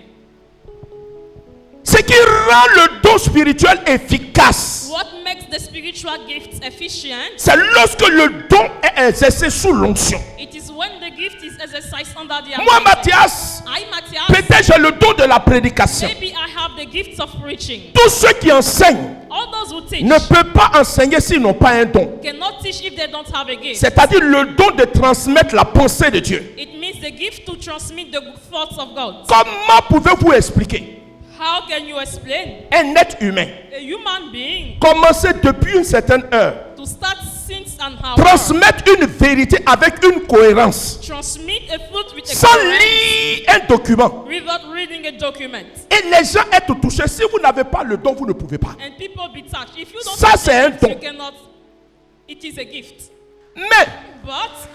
Ce qui rend le don spirituel efficace, What makes the spiritual gifts efficient? c'est lorsque le don est exercé sous l'onction. It is when the gift is exercised under the Moi, anointing. Mathias, I, Matthias, peut-être j'ai le don de la prédication. maybe I have the gifts of preaching. Tous ceux qui enseignent All those who teach ne peuvent pas enseigner s'ils n'ont pas un don. cannot teach if they don't have a gift. C'est-à-dire le don de transmettre la pensée de Dieu. It means the gift to transmit the thoughts of God. Comment pouvez-vous expliquer How can you explain un être humain a human being commencer depuis une certaine heure, to start since and how transmettre une vérité avec une cohérence, transmit a fruit with a sans coherence lire un document, without reading a document, et les gens être touchés? Si vous n'avez pas le don, vous ne pouvez pas. and people be touched? If you don't Ça, have c'est un the gift, you don. cannot. It is a gift, Mais but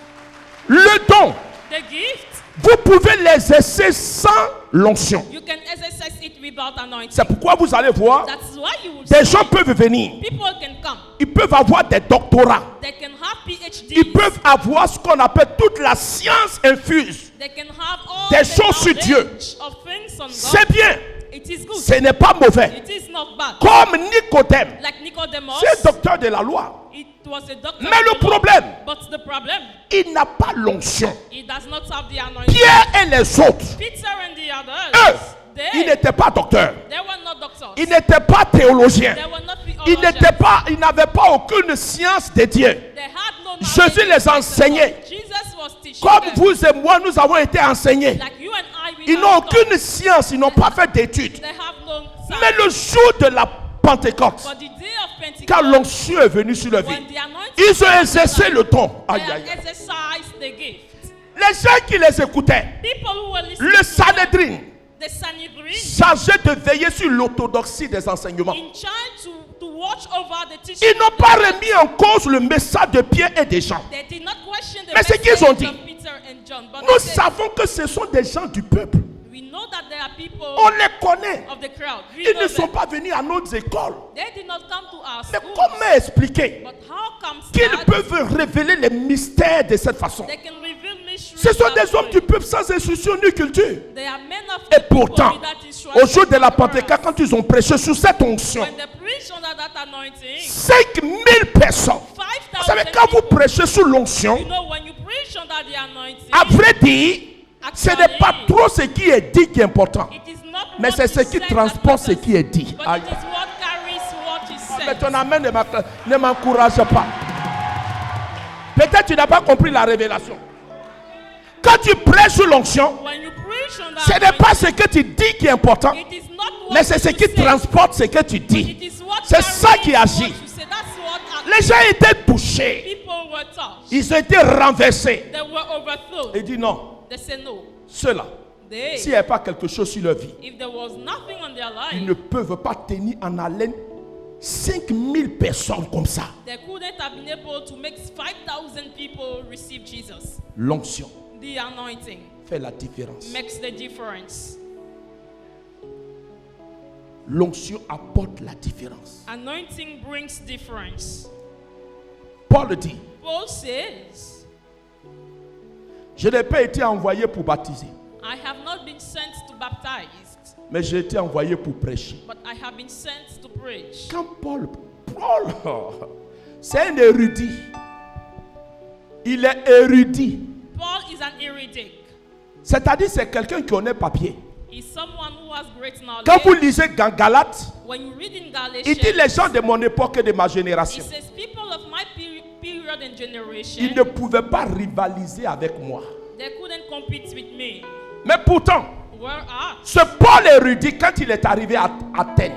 le don, the gift vous pouvez l'exercer sans l'onction. you can exercise it without anointing. C'est pourquoi vous allez voir, That's why you will des see gens peuvent venir, people can come. ils peuvent avoir des doctorats, They can have PhDs. ils peuvent avoir ce qu'on appelle toute la science infuse. They can have all Des the choses sur Dieu. knowledge of things on God. C'est bien, It is good. ce n'est pas mauvais. It is not bad. Comme Nicodème, Like Nicodemus, c'est docteur de la loi, it was a doctor. mais le of the law. problème, But the problem, il n'a pas l'onction. he does not have the anointing. Pierre et les autres, Peter and the eux, others, ils n'étaient pas docteurs, they were not doctors. ils n'étaient pas théologiens, They were not ils theologians. ils n'avaient pas aucune science de Dieu. They had no Jésus knowledge les of enseignait. God. Jesus was teaching Comme them. vous et moi, nous avons été enseignés. Like you and I, we Ils have n'ont God. aucune science, ils n'ont pas fait d'études. They have no Mais le jour de la Pentecôte, But the day of Pentecost, quand l'onction est venue sur leur vie, when the anointing ils ont was exercé on le don. them, Aïe, they aïe, have aïe. exercised the gift. Les gens qui les écoutaient, People who were listening le to Sanhédrin, the Sanhedrin, chargé de veiller sur l'orthodoxie des enseignements, in charge to watch over the teaching. ils n'ont pas remis en cause le message de Pierre et des gens. They did not question the Mais ce qu'ils message ont dit, of Peter and John, but nous they said, savons que ce sont des gens du peuple. we know that there are people On les connaît. of the crowd. We Ils know ne sont them. pas venus à nos écoles. They did not come to our Mais schools. comment expliquer But how comes qu'ils that peuvent révéler les mystères de cette façon? they can reveal mysteries? Ce sont that des hommes way? du peuple sans instruction ni culture. They are men of Et the people pourtant, without instruction. Au jour de la Pentecôte, quand ils ont prêché sous cette onction, when they preached under that anointing, 5000 personnes. Vous savez, 5,000 quand vous people, prêchez sous l'onction, you know, when you preach under the anointing, à vrai dire, ce n'est pas trop ce qui est dit qui est important, it is not mais what c'est you ce qui said transporte that ce qui est dit. but Aïe. it is what carries what is Mais said. ton amen ne m'encourage pas. Peut-être tu n'as pas compris la révélation. Quand tu prêches sous l'onction, When you preach under ce n'est pas ce que tu dis qui est important, it is not what mais c'est ce you qui say, transporte ce que tu it dis. is what C'est ça carries qui what agit. you say. That's what Les gens étaient touchés. people were touched. Ils ont été renversés. They were overthrown. Il dit non, They said no. ceux-là, They, s'il n'y a pas quelque chose sur leur vie, if there was nothing on their ils life, ne peuvent pas tenir en haleine 5000 personnes comme ça. they couldn't have been able to make 5,000 people receive Jesus. L'onction The anointing fait la différence. makes the difference. L'onction apporte la différence. Anointing brings difference. Paul dit, Paul says, je n'ai pas été envoyé pour baptiser, I have not been sent to baptize, mais j'ai été envoyé pour prêcher. but I have been sent to preach. Quand Paul, c'est un érudit. Il est érudit. Paul is an erudite. C'est-à-dire c'est quelqu'un qui connaît papier. He's someone who has great knowledge. Quand vous lisez dans Galates, When you read in il Galatians, dit les gens de mon époque et de ma it génération, says people of my period and generation, ils ne pouvaient pas rivaliser avec moi. they couldn't compete with me. Mais pourtant, Where at? ce Paul érudit, quand il est arrivé à Athènes,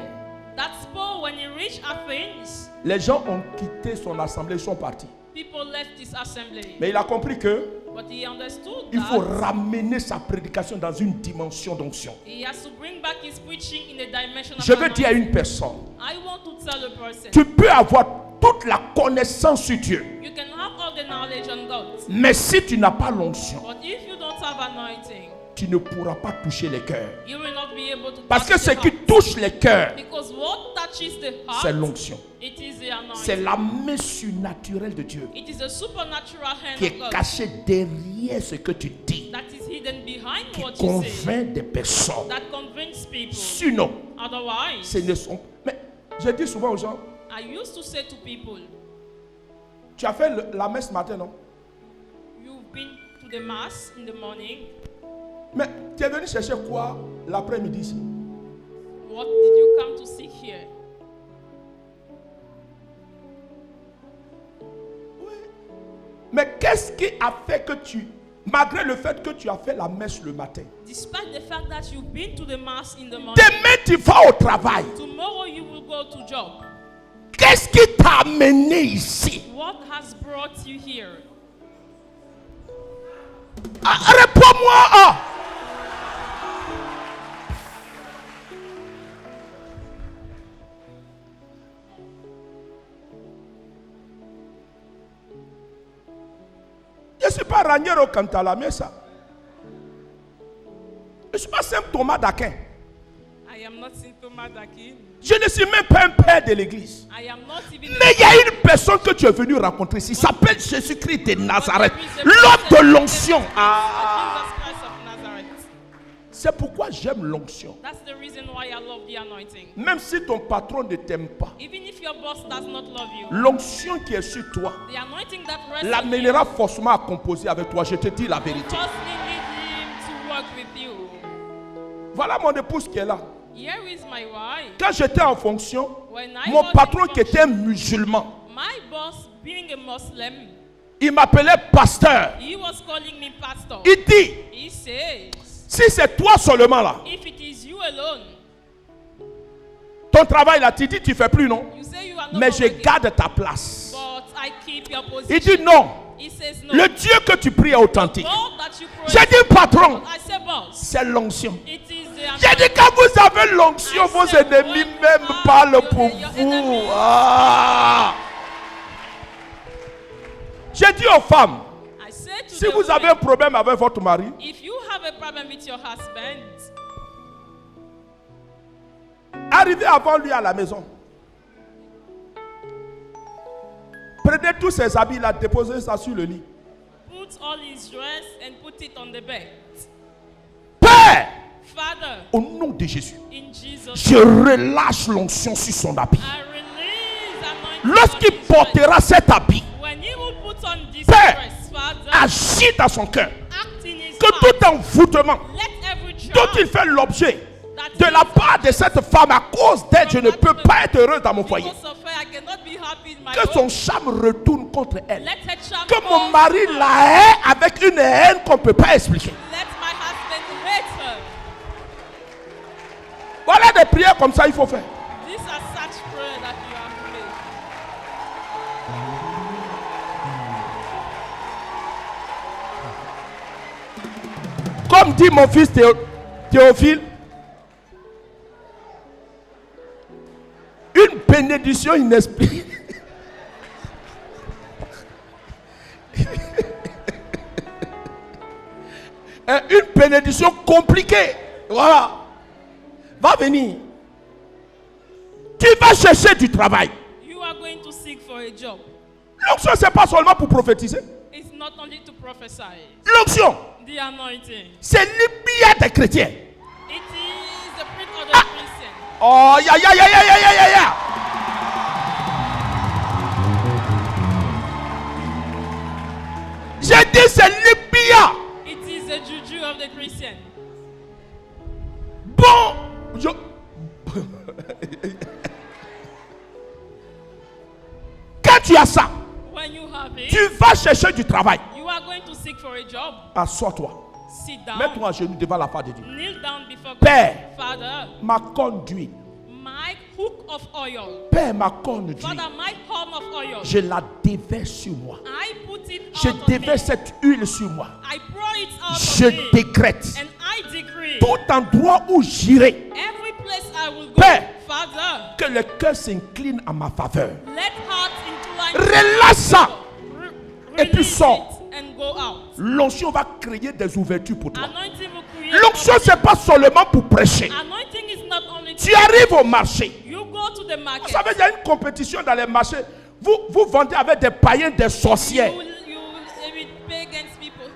That's Paul when he reached Athens. les gens ont quitté son assemblée, ils sont partis. People left this assembly. Mais il a compris que But he understood il faut that ramener sa prédication dans une dimension d'onction. he has to bring back his preaching in a dimension of Je veux dire à anointing. une personne, I want to tell a person, tu peux avoir toute la connaissance sur Dieu, you can have all the knowledge on God, mais si tu n'as pas l'onction, but if you don't have anointing, tu ne pourras pas toucher les cœurs. you will not be able to Parce que touch ce the qui heart. touche les cœurs, Because what touches the c'est heart, l'onction. it is the C'est anointing. la main surnaturelle de Dieu It is a supernatural hand qui of est God cachée derrière ce que tu dis, that is hidden behind qui what you say, convainc des personnes. that convince people. Sinon, Otherwise, ce ne sont. Mais je dis souvent aux gens, I used to say to people, tu as fait la messe ce matin, non? you've been to the mass in the morning. Mais tu es venu chercher quoi l'après-midi ici? What did you come to seek here? Oui. Mais qu'est-ce qui a fait que tu, malgré le fait que tu as fait la messe le matin, Despite the fact that you've been to the mass in the morning, demain tu vas au travail? tomorrow you will go to job. Qu'est-ce qui t'a amené ici? What has brought you here? Ah, réponds-moi! Ah. Je ne suis pas Raniero Cantala, mais ça. Je ne suis pas Saint Thomas d'Aquin. I am not Saint Thomas d'Aquin. Je ne suis même pas un père de l'église. I am not even. Mais il y a une personne que tu es venu rencontrer ici. Il s'appelle Jésus-Christ de Nazareth. L'homme de l'onction. Ah. Jesus Christ of Nazareth. C'est pourquoi j'aime l'onction. That's the reason why I love the anointing. Même si ton patron ne t'aime pas, Even if your boss does not love you, l'onction qui est sur toi the anointing that rests on you l'amènera forcément à composer avec toi. Je te dis la will vérité. firstly lead him to work with you. Voilà mon épouse qui est là. Here is my wife. Quand j'étais en fonction, When I mon was patron in qui était musulman, my boss, being a Muslim, il m'appelait pasteur. he was calling me pastor. Il dit, He says, si c'est toi seulement là, if it is you alone, ton travail là, tu dis tu fais plus non. you say you are not Mais je working, garde ta place. but I keep your Il position. dit non, He says no. le Dieu que tu pries est authentique. God that you pray, J'ai dit patron, I say boss. c'est l'onction. It is the J'ai anointing. dit quand vous avez l'onction, vos ennemis même parlent pour vous. Ah. J'ai dit aux femmes, I say to si the vous avez women, un problème avec votre mari, if you have a problem with your husband, arrivez avant lui à la maison. Prenez tous ses habits là, déposez ça sur le lit. put all his dress and put it on the bed. Père, Father, au nom de Jésus, in Jesus' je relâche l'onction sur son habit. I release anointing Lorsqu'il on his portera cet habit, dress. When he will put on this Père, dress, Father, agis dans son cœur. act in his Que heart. tout envoûtement Let every dont il child fait l'objet de la part de cette femme, à cause d'elle, je ne peux pas être heureuse dans mon foyer. because of her, I cannot be happy in my Que home. son charme retourne contre elle. Let her charm Que mon over mari her. la hait avec une haine qu'on ne peut pas expliquer. Let my husband hate her. Voilà des prières comme ça il faut faire. These are such prayers that you have prayed. Comme dit mon fils Théophile, une bénédiction inexpliquée. Une bénédiction compliquée. Voilà. Va venir. Tu vas chercher du travail. You are going to seek for a job. L'onction, ce n'est pas seulement pour prophétiser. It's not only to prophesy. L'onction, The anointing. c'est l'ibia des chrétiens. It is the print of the Christian. Oh, ya. J'ai dit c'est l'ibia. It is the juju of the Christian. Bon, quand tu as ça, When you have it, tu vas chercher du travail. you are going to seek for a job. Assois-toi. Sit down. Mets-toi à genoux devant la face de Dieu. Kneel down before God. Père, Father, ma corne d'huile. my hook of oil. Père, ma corne d'huile. Father, my horn of oil. Je la déverse sur moi. I put it Je out on déverse me. cette huile sur moi. I pour it out Je on me. décrète. And I decree. Tout endroit où j'irai, Every place I will go. Père, Father, que le cœur s'incline à ma faveur. let heart incline. Relâche ça. Et puis Release sors. it and go out. L'onction va créer des ouvertures pour toi. Anointing will create. L'onction, ce n'est pas seulement pour prêcher. Anointing is not only. Tu arrives au marché. You go to the Vous market. savez, il y a une compétition dans les marchés. Vous vendez avec des païens, des sorcières. You will pay against people.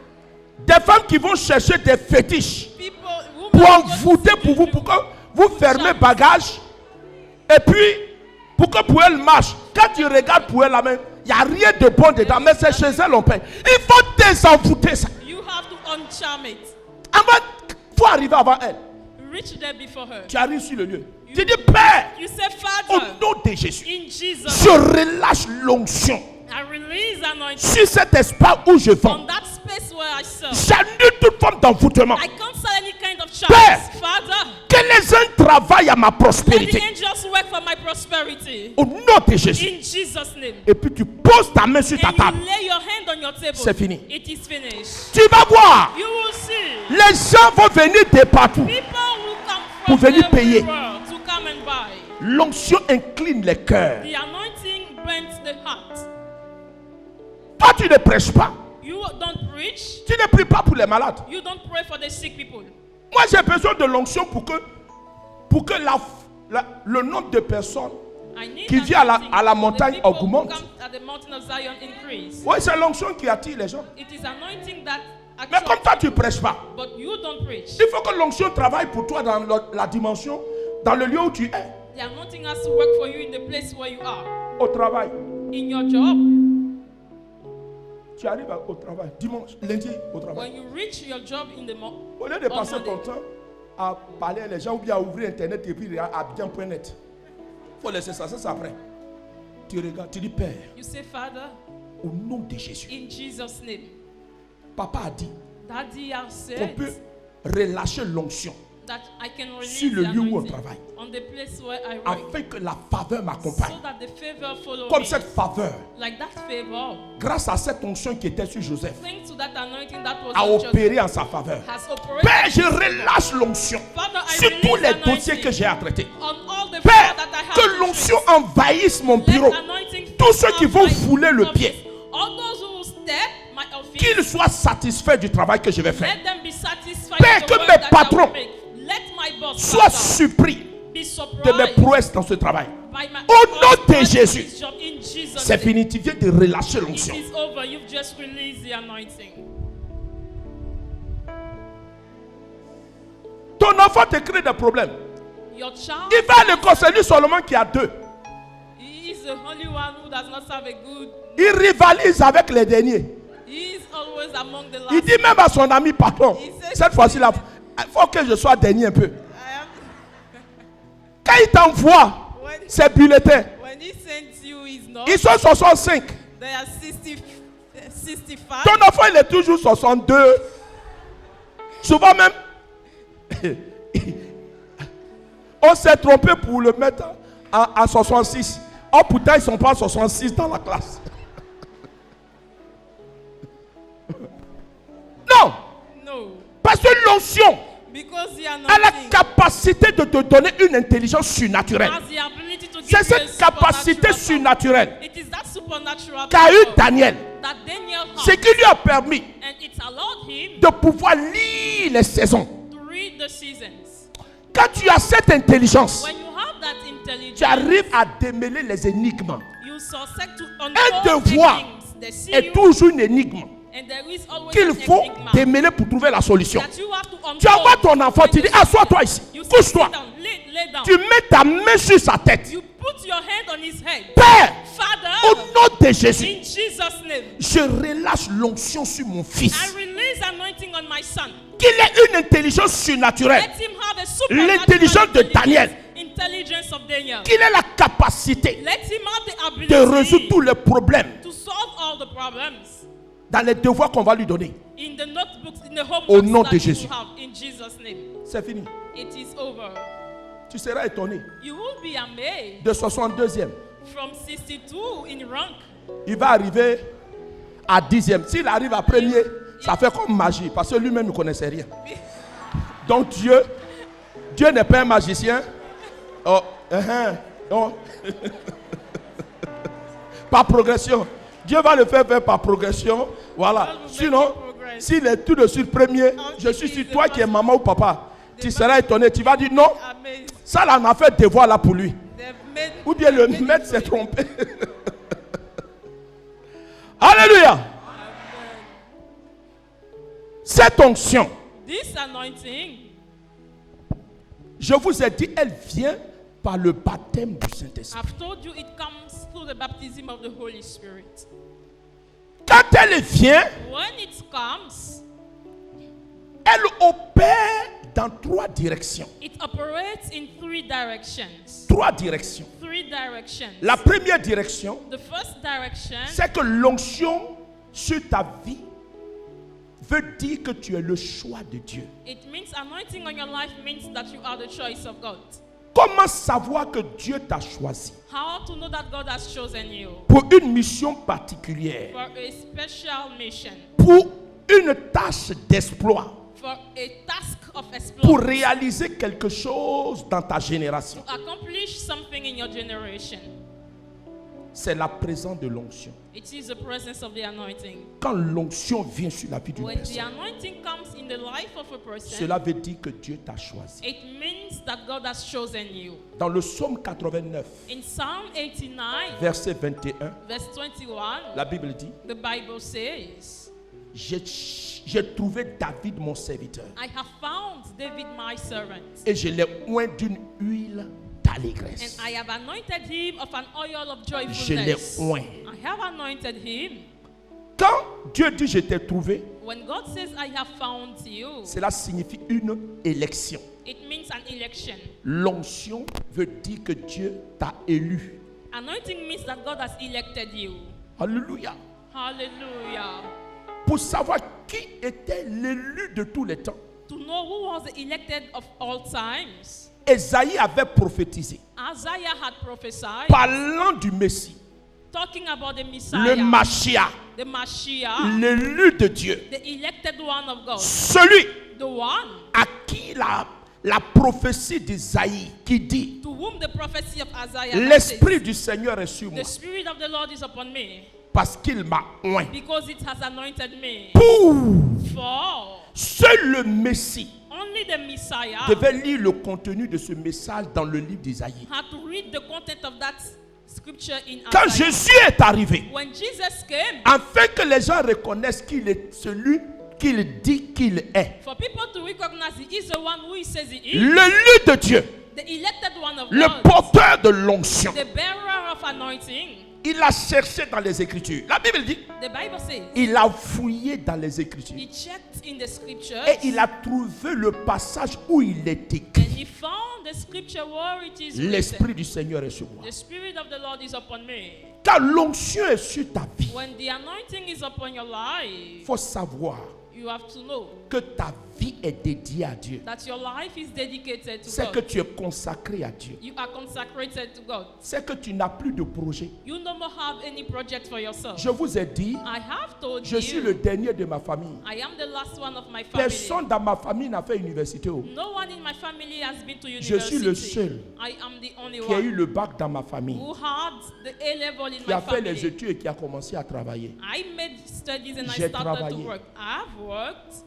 Des femmes qui vont chercher des fétiches People, women pour will go to envoûter seek pour vous, juju. pour que vous fermez bagage. Et puis, pour que pour elle marche. Quand tu regardes pour elle la main, il n'y a rien de bon dedans, mais c'est chez elle on paye. Il faut désenvoûter ça. You have to uncharm it. Avant, il faut arriver avant elle. Reach there before her. Tu arrives sur le lieu. Tu dis, Père, You say, au Father, nom de Jésus, in Jesus, je relâche l'onction I release anointing sur cet espace où je on vends. that space where I serve. J'annule toute forme d'envoûtement. I cancel any kind of Père, charge. Father, que les uns travaillent à ma let the prospérité. angels work for my prosperity. Au nom de Jésus. In Jesus' name. Et puis tu poses ta main sur ta And table. you lay your hand on your table. C'est fini. It is finished. Tu vas voir. You will see. Les gens vont venir de partout. People will come Pour from venir payer. everywhere to come and buy. L'onction incline les cœurs. The anointing bends the heart. Toi, tu ne prêches pas. You don't preach. Tu ne pries pas pour les malades. You don't pray for the sick people. Moi, j'ai besoin de l'onction pour que le nombre de personnes I need qui vient anointing à la for the montagne people who augmente. come at the mountain of Zion increase. Oui, c'est l'onction qui attire les gens. It is anointing that Mais comme attracts toi, tu ne prêches pas. but you don't preach. Il faut que l'onction travaille pour toi dans la dimension, dans le lieu où tu es, The anointing has to work for you in the place where you are. au travail. In your job, Tu arrives au travail, dimanche, lundi, au travail. when you reach your job in the morning, Au lieu de passer ton temps à parler à les gens ou bien à ouvrir Internet et puis à bien.net, il faut laisser ça, ça c'est après. Tu regardes, tu dis Père, you say, Father, au nom de Jésus, in Jesus' name. Papa a dit Daddy has qu'on said peut relâcher l'onction that I can release sur le the lieu où on anointing travaille, on the place where I work, afin que la faveur m'accompagne. so that the favor follow Comme me. cette faveur, Like that favor, grâce à cette onction qui était sur Joseph, thanks to that anointing that was a on Joseph, opéré en sa faveur. has operated. Père, je relâche l'onction Father, I sur tous release les anointing dossiers que j'ai à traiter. on all the Père, favor that I have que to l'onction treat. envahisse mon Let bureau. anointing Tous ceux qui fill vont my fouler le office. pied, All those who will step my office, qu'ils soient satisfaits du travail que je vais faire. let them be satisfied Père, with que the work mes that I patrons will make. Let my boss, Sois Father, surpris be de mes surprised prouesses dans ce travail. by my Au nom de exploits in Jésus. this job. In Jesus' C'est name. fini, tu viens de relâcher It l'onction. is over. You've just released the anointing. Ton Ton enfant te crée des problèmes. Your child, Il va à l'école, c'est lui seulement qui a 2. he is the only one who does not have a good. Il rivalise avec les derniers. He is always among the last. Il dit même à son ami, pardon, cette fois-ci, là, il faut que je sois dernier un peu. I am, Quand il t'envoie ses bulletins, when he sends you his note, ils sont 65. they are 65. Ton enfant, il est toujours 62. Souvent même, on s'est trompé pour le mettre à 66. Oh putain, ils ne sont pas 66 dans la classe. Non, No, parce que l'onction because the a la anointing capacité de te donner une intelligence surnaturelle. has the ability to give C'est you a cette capacité supernatural surnaturelle power. It is that supernatural qu'a eu power Daniel, that Daniel ce had, qui lui a permis and it allowed him de pouvoir lire les saisons. to read the seasons. Quand tu as cette intelligence, When you have that intelligence, tu arrives à démêler les énigmes. you suspect to Un unfold devoir things. They see est you, toujours une énigme and there is always qu'il an faut enigma démêler pour trouver la solution. that you have to unfold. Tu envoies ton enfant, tu dis, assois-toi ici, You sit couche-toi. down, lay down. Tu mets ta main sur sa tête. You put your hand on his head. Père, Father, au nom de Jésus, in Jesus' name, je relâche l'onction sur mon I fils. release anointing on my son. Qu'il ait une intelligence surnaturelle. Let him have a supernatural L'intelligence de Daniel. intelligence of Daniel. Qu'il ait la capacité Let him have the ability de résoudre tous les problèmes to solve all the problems dans les devoirs qu'on va lui donner. in the notebooks, in the Au homeworks nom that de you Jésus. have. In Jesus' name, C'est fini. it is over. Tu seras étonné. You will be amazed. De 62e, From 62 in rank, il va arriver à 10e. S'il arrive à premier, ça fait comme magie. Parce que lui-même ne connaissait rien. Donc Dieu n'est pas un magicien. Oh, non. Par progression. Dieu va le faire par progression. Voilà. Sinon, s'il est tout de suite premier, je suis sûr, toi qui es maman ou papa, tu seras étonné. Tu vas dire non, amazed. ça là, on a fait devoir là pour lui. They've made, Ou bien le maître s'est trompé. Alléluia. Cette onction, this anointing, je vous ai dit, elle vient par le baptême du Saint-Esprit. I've told you, it comes through the baptism of the Holy Spirit. Quand elle vient, When it comes, elle opère dans 3 directions. it operates in 3 directions. 3 directions. 3 directions. La première direction, The first direction c'est que l'onction sur ta vie veut dire que tu es le choix de Dieu. it means anointing on your life means that you are the choice of God. Comment savoir que Dieu t'a choisi How to know that God has chosen you pour une mission particulière, for a special mission, pour une tâche d'exploit, for a task of pour exploit, réaliser quelque chose dans ta génération? to accomplish something in your generation? C'est la présence de l'onction. It is the presence of the anointing. Quand l'onction vient sur la vie d'une When the personne, anointing comes in the life of a person, cela veut dire que Dieu t'a choisi. it means that God has chosen you. Dans le psaume 89, In Psalm 89, verset 21, verse 21, la Bible dit, the Bible says, j'ai trouvé David mon serviteur I have found David my servant, et je l'ai oint d'une huile and d'allégresse. I have anointed him of an oil of Je l'ai joyfulness. oint. I have anointed him. Quand Dieu dit je t'ai trouvé, When God says, I have found you, cela signifie une élection. it means an election. L'onction veut dire que Dieu t'a élu. Anointing means that God has elected you. Alléluia. Hallelujah. Pour savoir qui était l'élu de tous les temps, To know who was the elected of all times, Ésaïe avait prophétisé, Isaiah had prophesied, parlant du Messie, talking about the le Messiah, Mashiach, the Mashiach, l'élu de Dieu, the elected one of God, celui the one à qui la prophétie d'Isaïe qui dit to whom the prophecy of Isaiah says, l'Esprit du Seigneur est sur moi the Spirit of the Lord is upon me, parce qu'il m'a oint. because it has anointed me. Pour For seul le Messie only the Messiah devait lire le contenu de ce message dans le livre d'Isaïe. had to read the content of that scripture in Quand Isaiah. Jésus est arrivé, When Jesus came, afin que les gens reconnaissent qu'il est celui qu'il dit qu'il est. For people to recognize he is the one who he says he is. L'élu de Dieu. The elected one of Le God. porteur de l'onction. The bearer of anointing. Il a cherché dans les Écritures. La Bible dit, The Bible says il a fouillé dans les Écritures. he checked in the scriptures Et il a trouvé le passage où il est and écrit. he found the scripture where it is L'Esprit written. du Seigneur est sur moi. The Spirit of the Lord is upon me. Car l'onction est sur ta vie. When the anointing is upon your life, Il faut savoir you have to know que ta vie est dédiée à Dieu. that your life is dedicated to C'est que God. tu es consacré à Dieu. You are consecrated to God. C'est que tu n'as plus de projet. You no more have any project for yourself. Je vous ai dit, I have told je suis you, le dernier de ma famille. I am the last one of my family. Personne dans ma famille n'a fait université. No one in my family has been to Je university. suis le seul I am the only qui a eu one le bac dans ma famille, who had the A-level in qui a my fait les family. études et qui a commencé à travailler. I made studies and I J'ai started travaillé. to work. I've worked.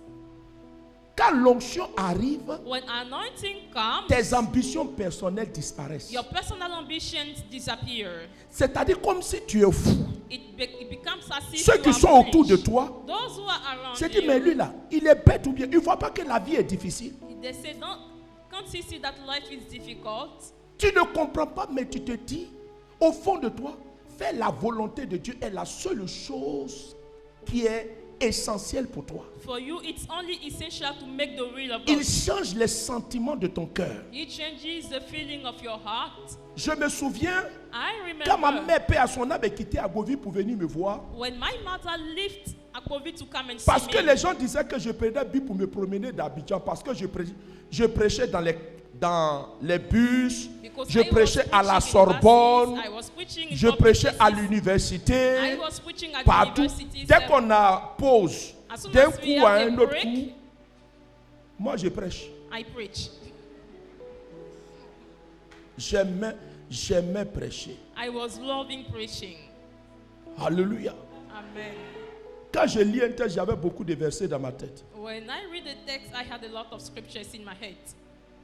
Quand l'onction arrive, When anointing comes, tes ambitions personnelles disparaissent. your personal ambitions disappear. C'est-à-dire comme si tu es fou. It becomes as if Ceux you qui are sont autour de foolish. toi, Those who are around c'est dit, you, mais lui là, il est bête ou bien il ne voit pas que la vie est difficile. they say, can't you see that life is difficult? Tu ne comprends pas, mais tu te dis, au fond de toi, faire la volonté de Dieu est la seule chose qui est essentielle pour toi. For you, it's only essential to make the will of Il God. change les sentiments de ton cœur. It changes the feeling of your heart. Je me souviens, I quand ma remember mère, paix à son âme, est quittée Agovi pour venir me voir, when my mother left Akovi to come and see parce que me. les gens disaient que je prenais Bible pour me promener d'Abidjan, parce que je prêchais dans les bus, Because je I was prêchais à la preaching in Sorbonne, buses, I was preaching in je public prêchais à places, l'université, I was preaching at partout. universities. Dès qu'on a pause, As soon d'un as we coup à have un a autre break, coup, moi je prêche. I preach. J'aimais prêcher. I was loving preaching. Alléluia. Amen. Quand je lis un texte, j'avais beaucoup de versets dans ma tête. When I read the text, I had a lot of scriptures in my head.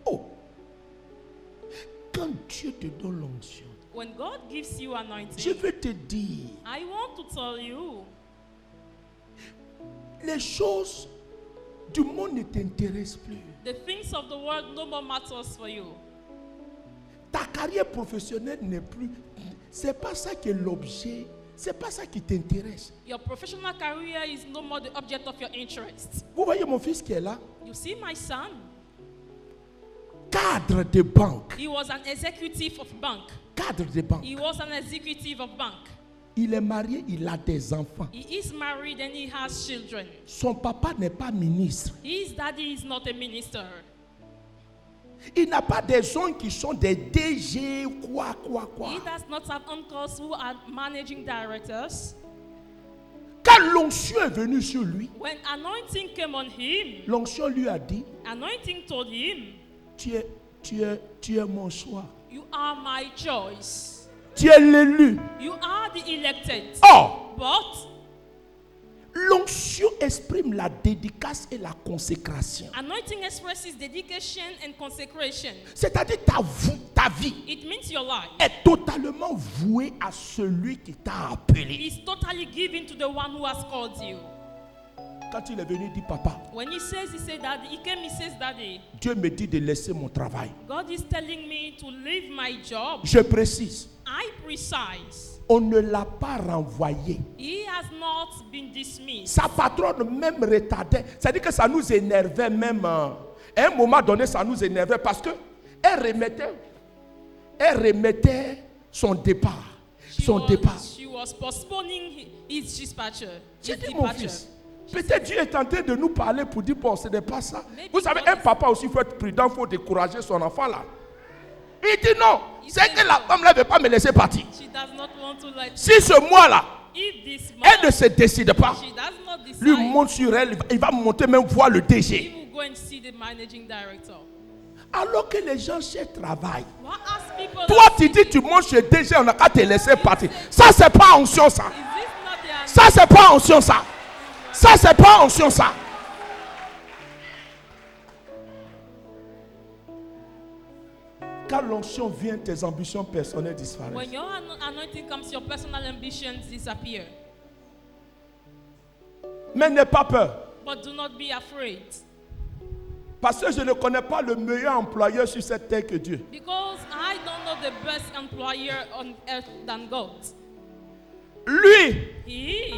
Oh! Quand Dieu te donne l'onction, When God gives you je anointing, veux te dire, I want to tell you, les choses du monde ne t'intéressent plus. the things of the world no more matters for you. Ta carrière professionnelle n'est plus. C'est pas ça qui est l'objet. C'est pas ça qui t'intéresse. Your professional career is no more the object of your interest. Vous voyez mon fils qui est là, You see my son? cadre de banque. He was an executive of bank. Cadre de banque. He was an executive of bank. Il est marié, il a des enfants. He is married and he has children. Son papa n'est pas ministre. His daddy is not a minister. Il n'a pas des oncles qui sont des DG, quoi. He does not have uncles who are managing directors. Quand l'onction est venue sur lui, When anointing came on him, l'onction lui a dit, anointing told him, tu es mon choix. you are my choice. Tu es l'élu. You are the elected. Or, But l'onction exprime la dédicace et la consécration. anointing expresses dedication and consecration. C'est-à-dire ta vie It means your life est totalement vouée à celui qui t'a appelé. is totally given to the one who has called you. Quand il est venu, il dit, papa, When he said daddy, he came, he says daddy. Dieu me dit de laisser mon travail. God is telling me to leave my job. Je précise, I precise. on ne l'a pas renvoyé. He has not been dismissed. Sa patronne même retardait. C'est-à-dire que ça nous énervait même. À un moment donné, ça nous énervait parce que elle remettait son départ. Son départ. She was postponing his dispatcher. J'ai His dit, mon departure. fils, peut-être Dieu est en train de nous parler pour dire, bon, ce n'est pas ça. Maybe Vous savez, God un is- papa aussi, il faut être prudent, il faut décourager son enfant là. Il dit non, Il c'est said que la no. femme ne veut pas me laisser partir. She does not want to let Si ce mois-là, if this elle ne month se décide pas, she does not decide, lui monte sur elle, il va monter même voir le he DG. will go and see the managing director. Alors que les gens cherchent travail. What ask people Toi, tu dis, tu montes chez DG, on n'a qu'à te laisser partir. Ça, c'est pas onction, ça. is this not the Ça, c'est pas onction, ça. Ça, c'est pas onction, ça. Quand l'onction vient, tes ambitions personnelles disparaissent. when your anointing comes, your personal ambitions disappear. Mais n'aie pas peur. But do not be afraid. Parce que je ne connais pas le meilleur employeur sur cette terre que Dieu. Because I don't know the best employer on earth than God. Lui, He.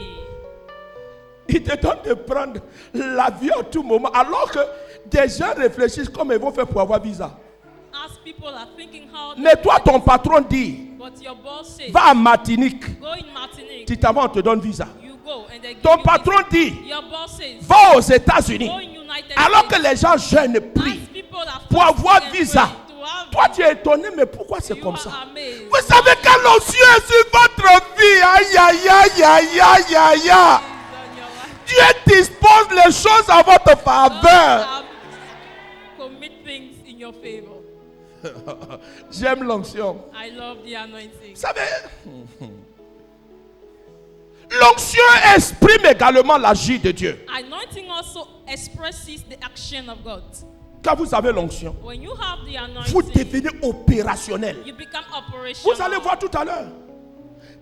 il te donne de prendre l'avion à tout moment. Alors que des gens réfléchissent comment ils vont faire pour avoir visa. As people are thinking how. Mais toi, ton patron dit, But your boss says, va à Martinique. go in Martinique. Titaman, on te donne visa. You go and they give Ton you patron visa. dit, Your boss says, va aux États-Unis. go in United Alors States. que les gens jeûnent et prient As people are pour avoir fasting and visa. praying to have Toi, tu es étonné, mais pourquoi c'est you comme are ça? amazed. Vous savez quand l'onction est sur votre vie, aïe, aïe, aïe, aïe, aïe, aïe, aïe. On your life. Dieu dispose les choses à votre faveur. Commit things in your favor. J'aime l'onction. I love the anointing. Vous savez, l'onction exprime également l'agir de Dieu. Anointing also expresses the action of God. Quand vous avez l'onction, When you have the vous anointing, devenez opérationnel. you become operational. Vous allez voir tout à l'heure.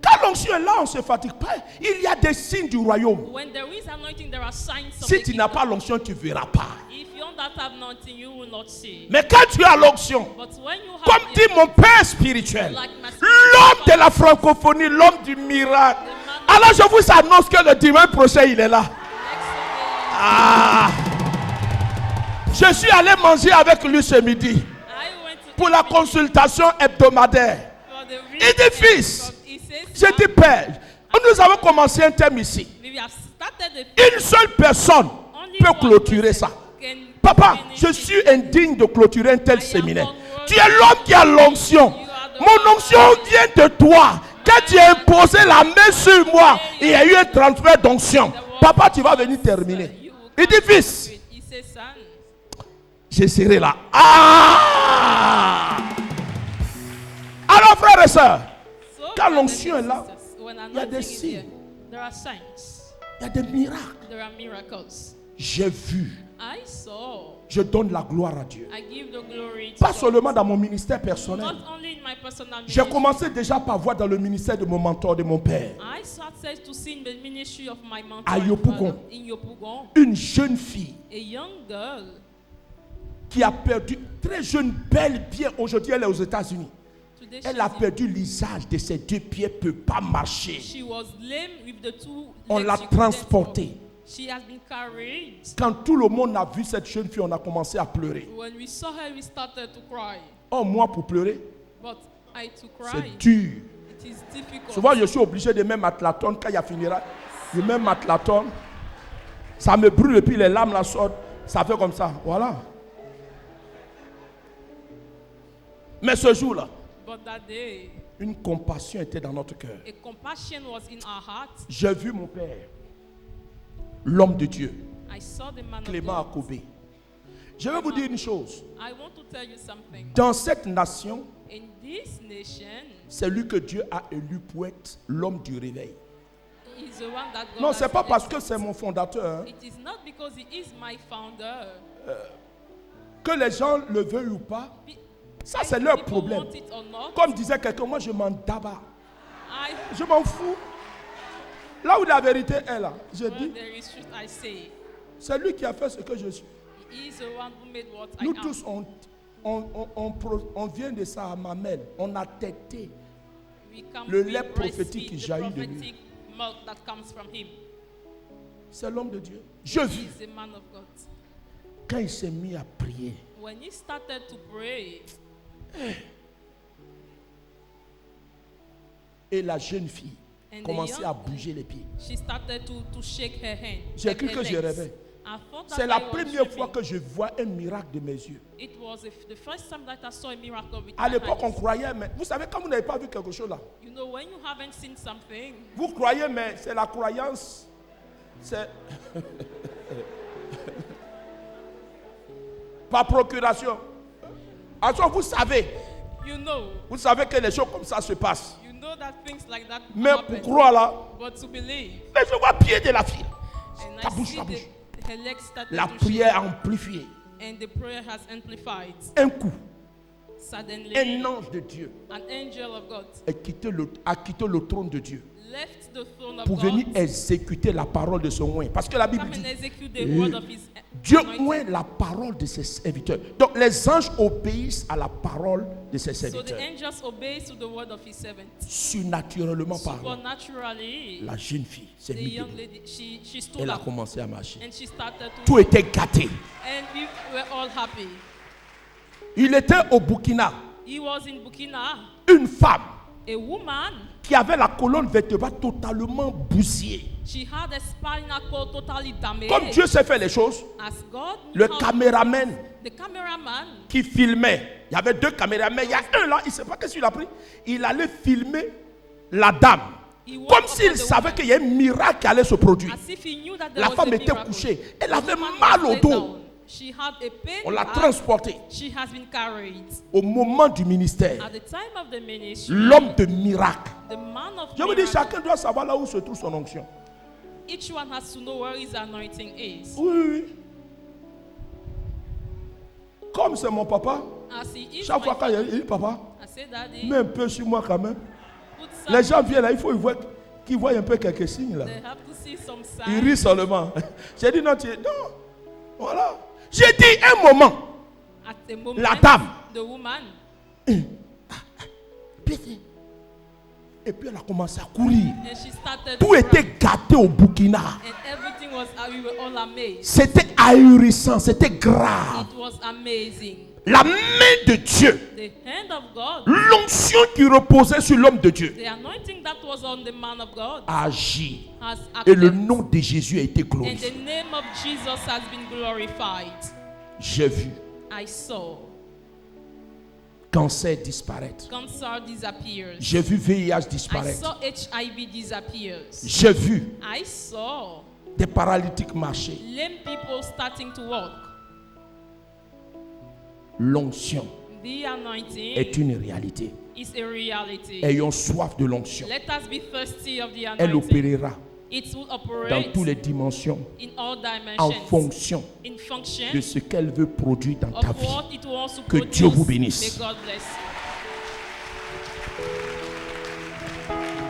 Quand l'onction est là, on ne se fatigue pas. Il y a des signes du royaume. When there is anointing, there are signs of Si the tu n'as kingdom. pas l'onction, tu ne verras pas. If you don't have anointing, you will not see. Mais quand tu as l'onction, But when you have comme the dit mon père spirituel, like my l'homme de la francophonie, l'homme du miracle. Alors je vous annonce que le dimanche prochain, il est là. Ah. Je suis allé manger avec lui ce midi I went to pour la consultation hebdomadaire. for the Il dit, fils, he says, j'ai dit, père, nous avons commencé un thème ici. we have started the Une seule personne peut clôturer ça. Papa, je suis indigne de clôturer un tel séminaire. Tu es l'homme qui a l'onction. Mon onction vient de toi. Quand tu as imposé la main sur moi, il y a eu un transfert d'onction. Papa, tu vas venir terminer. Il dit, fils, He says, son, je serai là. Ah! Alors, frères et sœurs, so quand brothers l'onction and est là, sisters, when il y a des anointing is signes. here, there are signs, il y a des miracles. there are miracles. J'ai vu. I saw. Je donne la gloire à Dieu. I give the glory to Pas God. seulement dans mon ministère personnel. Not only in my personal J'ai ministry. commencé déjà par voir dans le ministère de mon mentor, de mon père, I started to see in the ministry of my mentor À and Yopougon. father, in Yopougon, une jeune fille a young girl qui a perdu, très jeune, belle, bien. Aujourd'hui, elle est aux États-Unis. today. Elle a perdu l'usage de ses deux pieds, ne peut pas marcher. She was lame with the two On legs l'a she couldn't transportée. walk. She has been carried. Quand tout le monde a vu cette jeune fille, on a commencé à pleurer. When we saw her, we started to cry. Oh, moi, pour pleurer, But I to cry. c'est dur. It is difficult. Souvent, je suis obligé de mettre matlaton quand il y a finira. Je mets matlaton. Ça me brûle et puis les larmes la sortent. Ça fait comme ça. Voilà. Mais ce jour-là, But that day, une compassion était dans notre cœur. a compassion was in our heart. J'ai vu mon père, l'homme de Dieu, I saw the man Clément of God. Akobé. Je vais vous dire une chose. I want to tell you something. Dans cette nation, In this nation, c'est lui que Dieu a élu pour être l'homme du réveil. he's the one that God Non, has c'est pas parce que elected. c'est mon fondateur, hein, It is not because he is my founder. que les gens le veuillent ou pas. Be- Ça, c'est leur people problème. want it or not. Comme disait quelqu'un, moi je m'en daba. I, Je m'en fous. Là où la vérité est là, je where dis, there is truth, I say. c'est lui qui a fait ce que je suis. He is the one who made what Nous I am. tous, on vient de ça à Mamel. On a têté. We come le we lait prophétique breastfeed qui the jaillit de lui. prophetic milk that comes from him. C'est l'homme de Dieu. Je He vis. is the man of God. Quand il s'est mis à prier, When he started to pray, et la jeune fille And the commençait à young- bouger les pieds. she started to shake her hand. J'ai like cru her que je legs. rêvais. I thought that C'est I la was première fois dreaming. que je vois un miracle de mes yeux. It was the first time that I saw a miracle with À my l'époque, on eyes. croyait, mais vous savez, quand vous n'avez pas vu quelque chose là, You know, when you haven't seen something, vous croyez, mais c'est la croyance. C'est par procuration. Alors, vous savez que les choses comme ça se passent. you know that things like that Mais happen. pour croire là, But to believe, mais je vois pied de la fille. and Ça I bouge, see ça bouge. her legs started La to prière shake, amplifiée. and the prayer has amplified. Un coup, suddenly, un ange de Dieu an angel of God a quitté le trône de Dieu left the throne of pour God venir exécuter la parole de son oint. Parce que la Bible come and dit, execute the word of his Dieu anointing. oint la parole de ses serviteurs. Donc les anges obéissent à la parole de ses So the serviteurs. angels obey to the word of his servant. Surnaturellement parlant, Supernaturally, la jeune fille s'est the mise young debout. lady, she stood Elle a up commencé à marcher. and she started to Tout était gâté. and we were all happy. Il était au Burkina. He was in Burkina, Une femme a woman. qui avait la colonne vertébrale totalement bousillée. She had a spinal cord totally damaged. Comme Dieu sait faire les choses, As God le knew how- caméraman the cameraman, qui filmait, il y avait deux caméramans, il y a un là, il ne sait pas qu'est-ce qu'il a pris, il allait filmer la dame. he walked Comme upon s'il the savait woman qu'il y a un miracle qui allait se produire. as if he knew that there La was femme a était miracle. couchée, elle The avait woman mal was au laid dos. down. She had a pain. On l'a in her. transportée. She has been carried. Au moment du ministère, At the time of the ministry, l'homme de miracle. the man of Je vous dis, miracle, chacun doit savoir là où se trouve son onction. each one has to know where his anointing is. Oui, oui, oui. Comme c'est mon papa, As he is chaque my fois quand father, il dit papa, I say, Daddy, mets un peu sur moi quand même. put Les some, gens viennent là, il faut qu'ils voient un peu quelques signes là. they have to see some Ils signs. rient seulement. J'ai dit non, non. Voilà. J'ai dit un moment. At the moment, La dame. the woman, Et puis elle a commencé à courir. and she started Tout to était run, gâté au Burkina. and everything was, we were all amazed. C'était ahurissant, c'était grave. It was amazing. La main de Dieu, The hand of God, l'onction qui reposait sur l'homme de Dieu, the anointing that was on the man of God, a agi. has Et le acted, nom de Jésus a été and glorifié. the name of Jesus has been glorified. J'ai vu I saw cancer disparaître. cancer disappears. J'ai vu VIH I disparaître. saw HIV disappears. J'ai vu I saw des paralytiques marcher. lame people starting to walk. L'onction The anointing est une réalité. is a reality. Ayons soif de l'onction. Let us be thirsty of the Elle anointing. opérera It will dans operate toutes les dimensions in all en dimensions, fonction in function de ce qu'elle veut produire dans ta of vie. what it wants to Que produce. Dieu vous bénisse. May God bless you.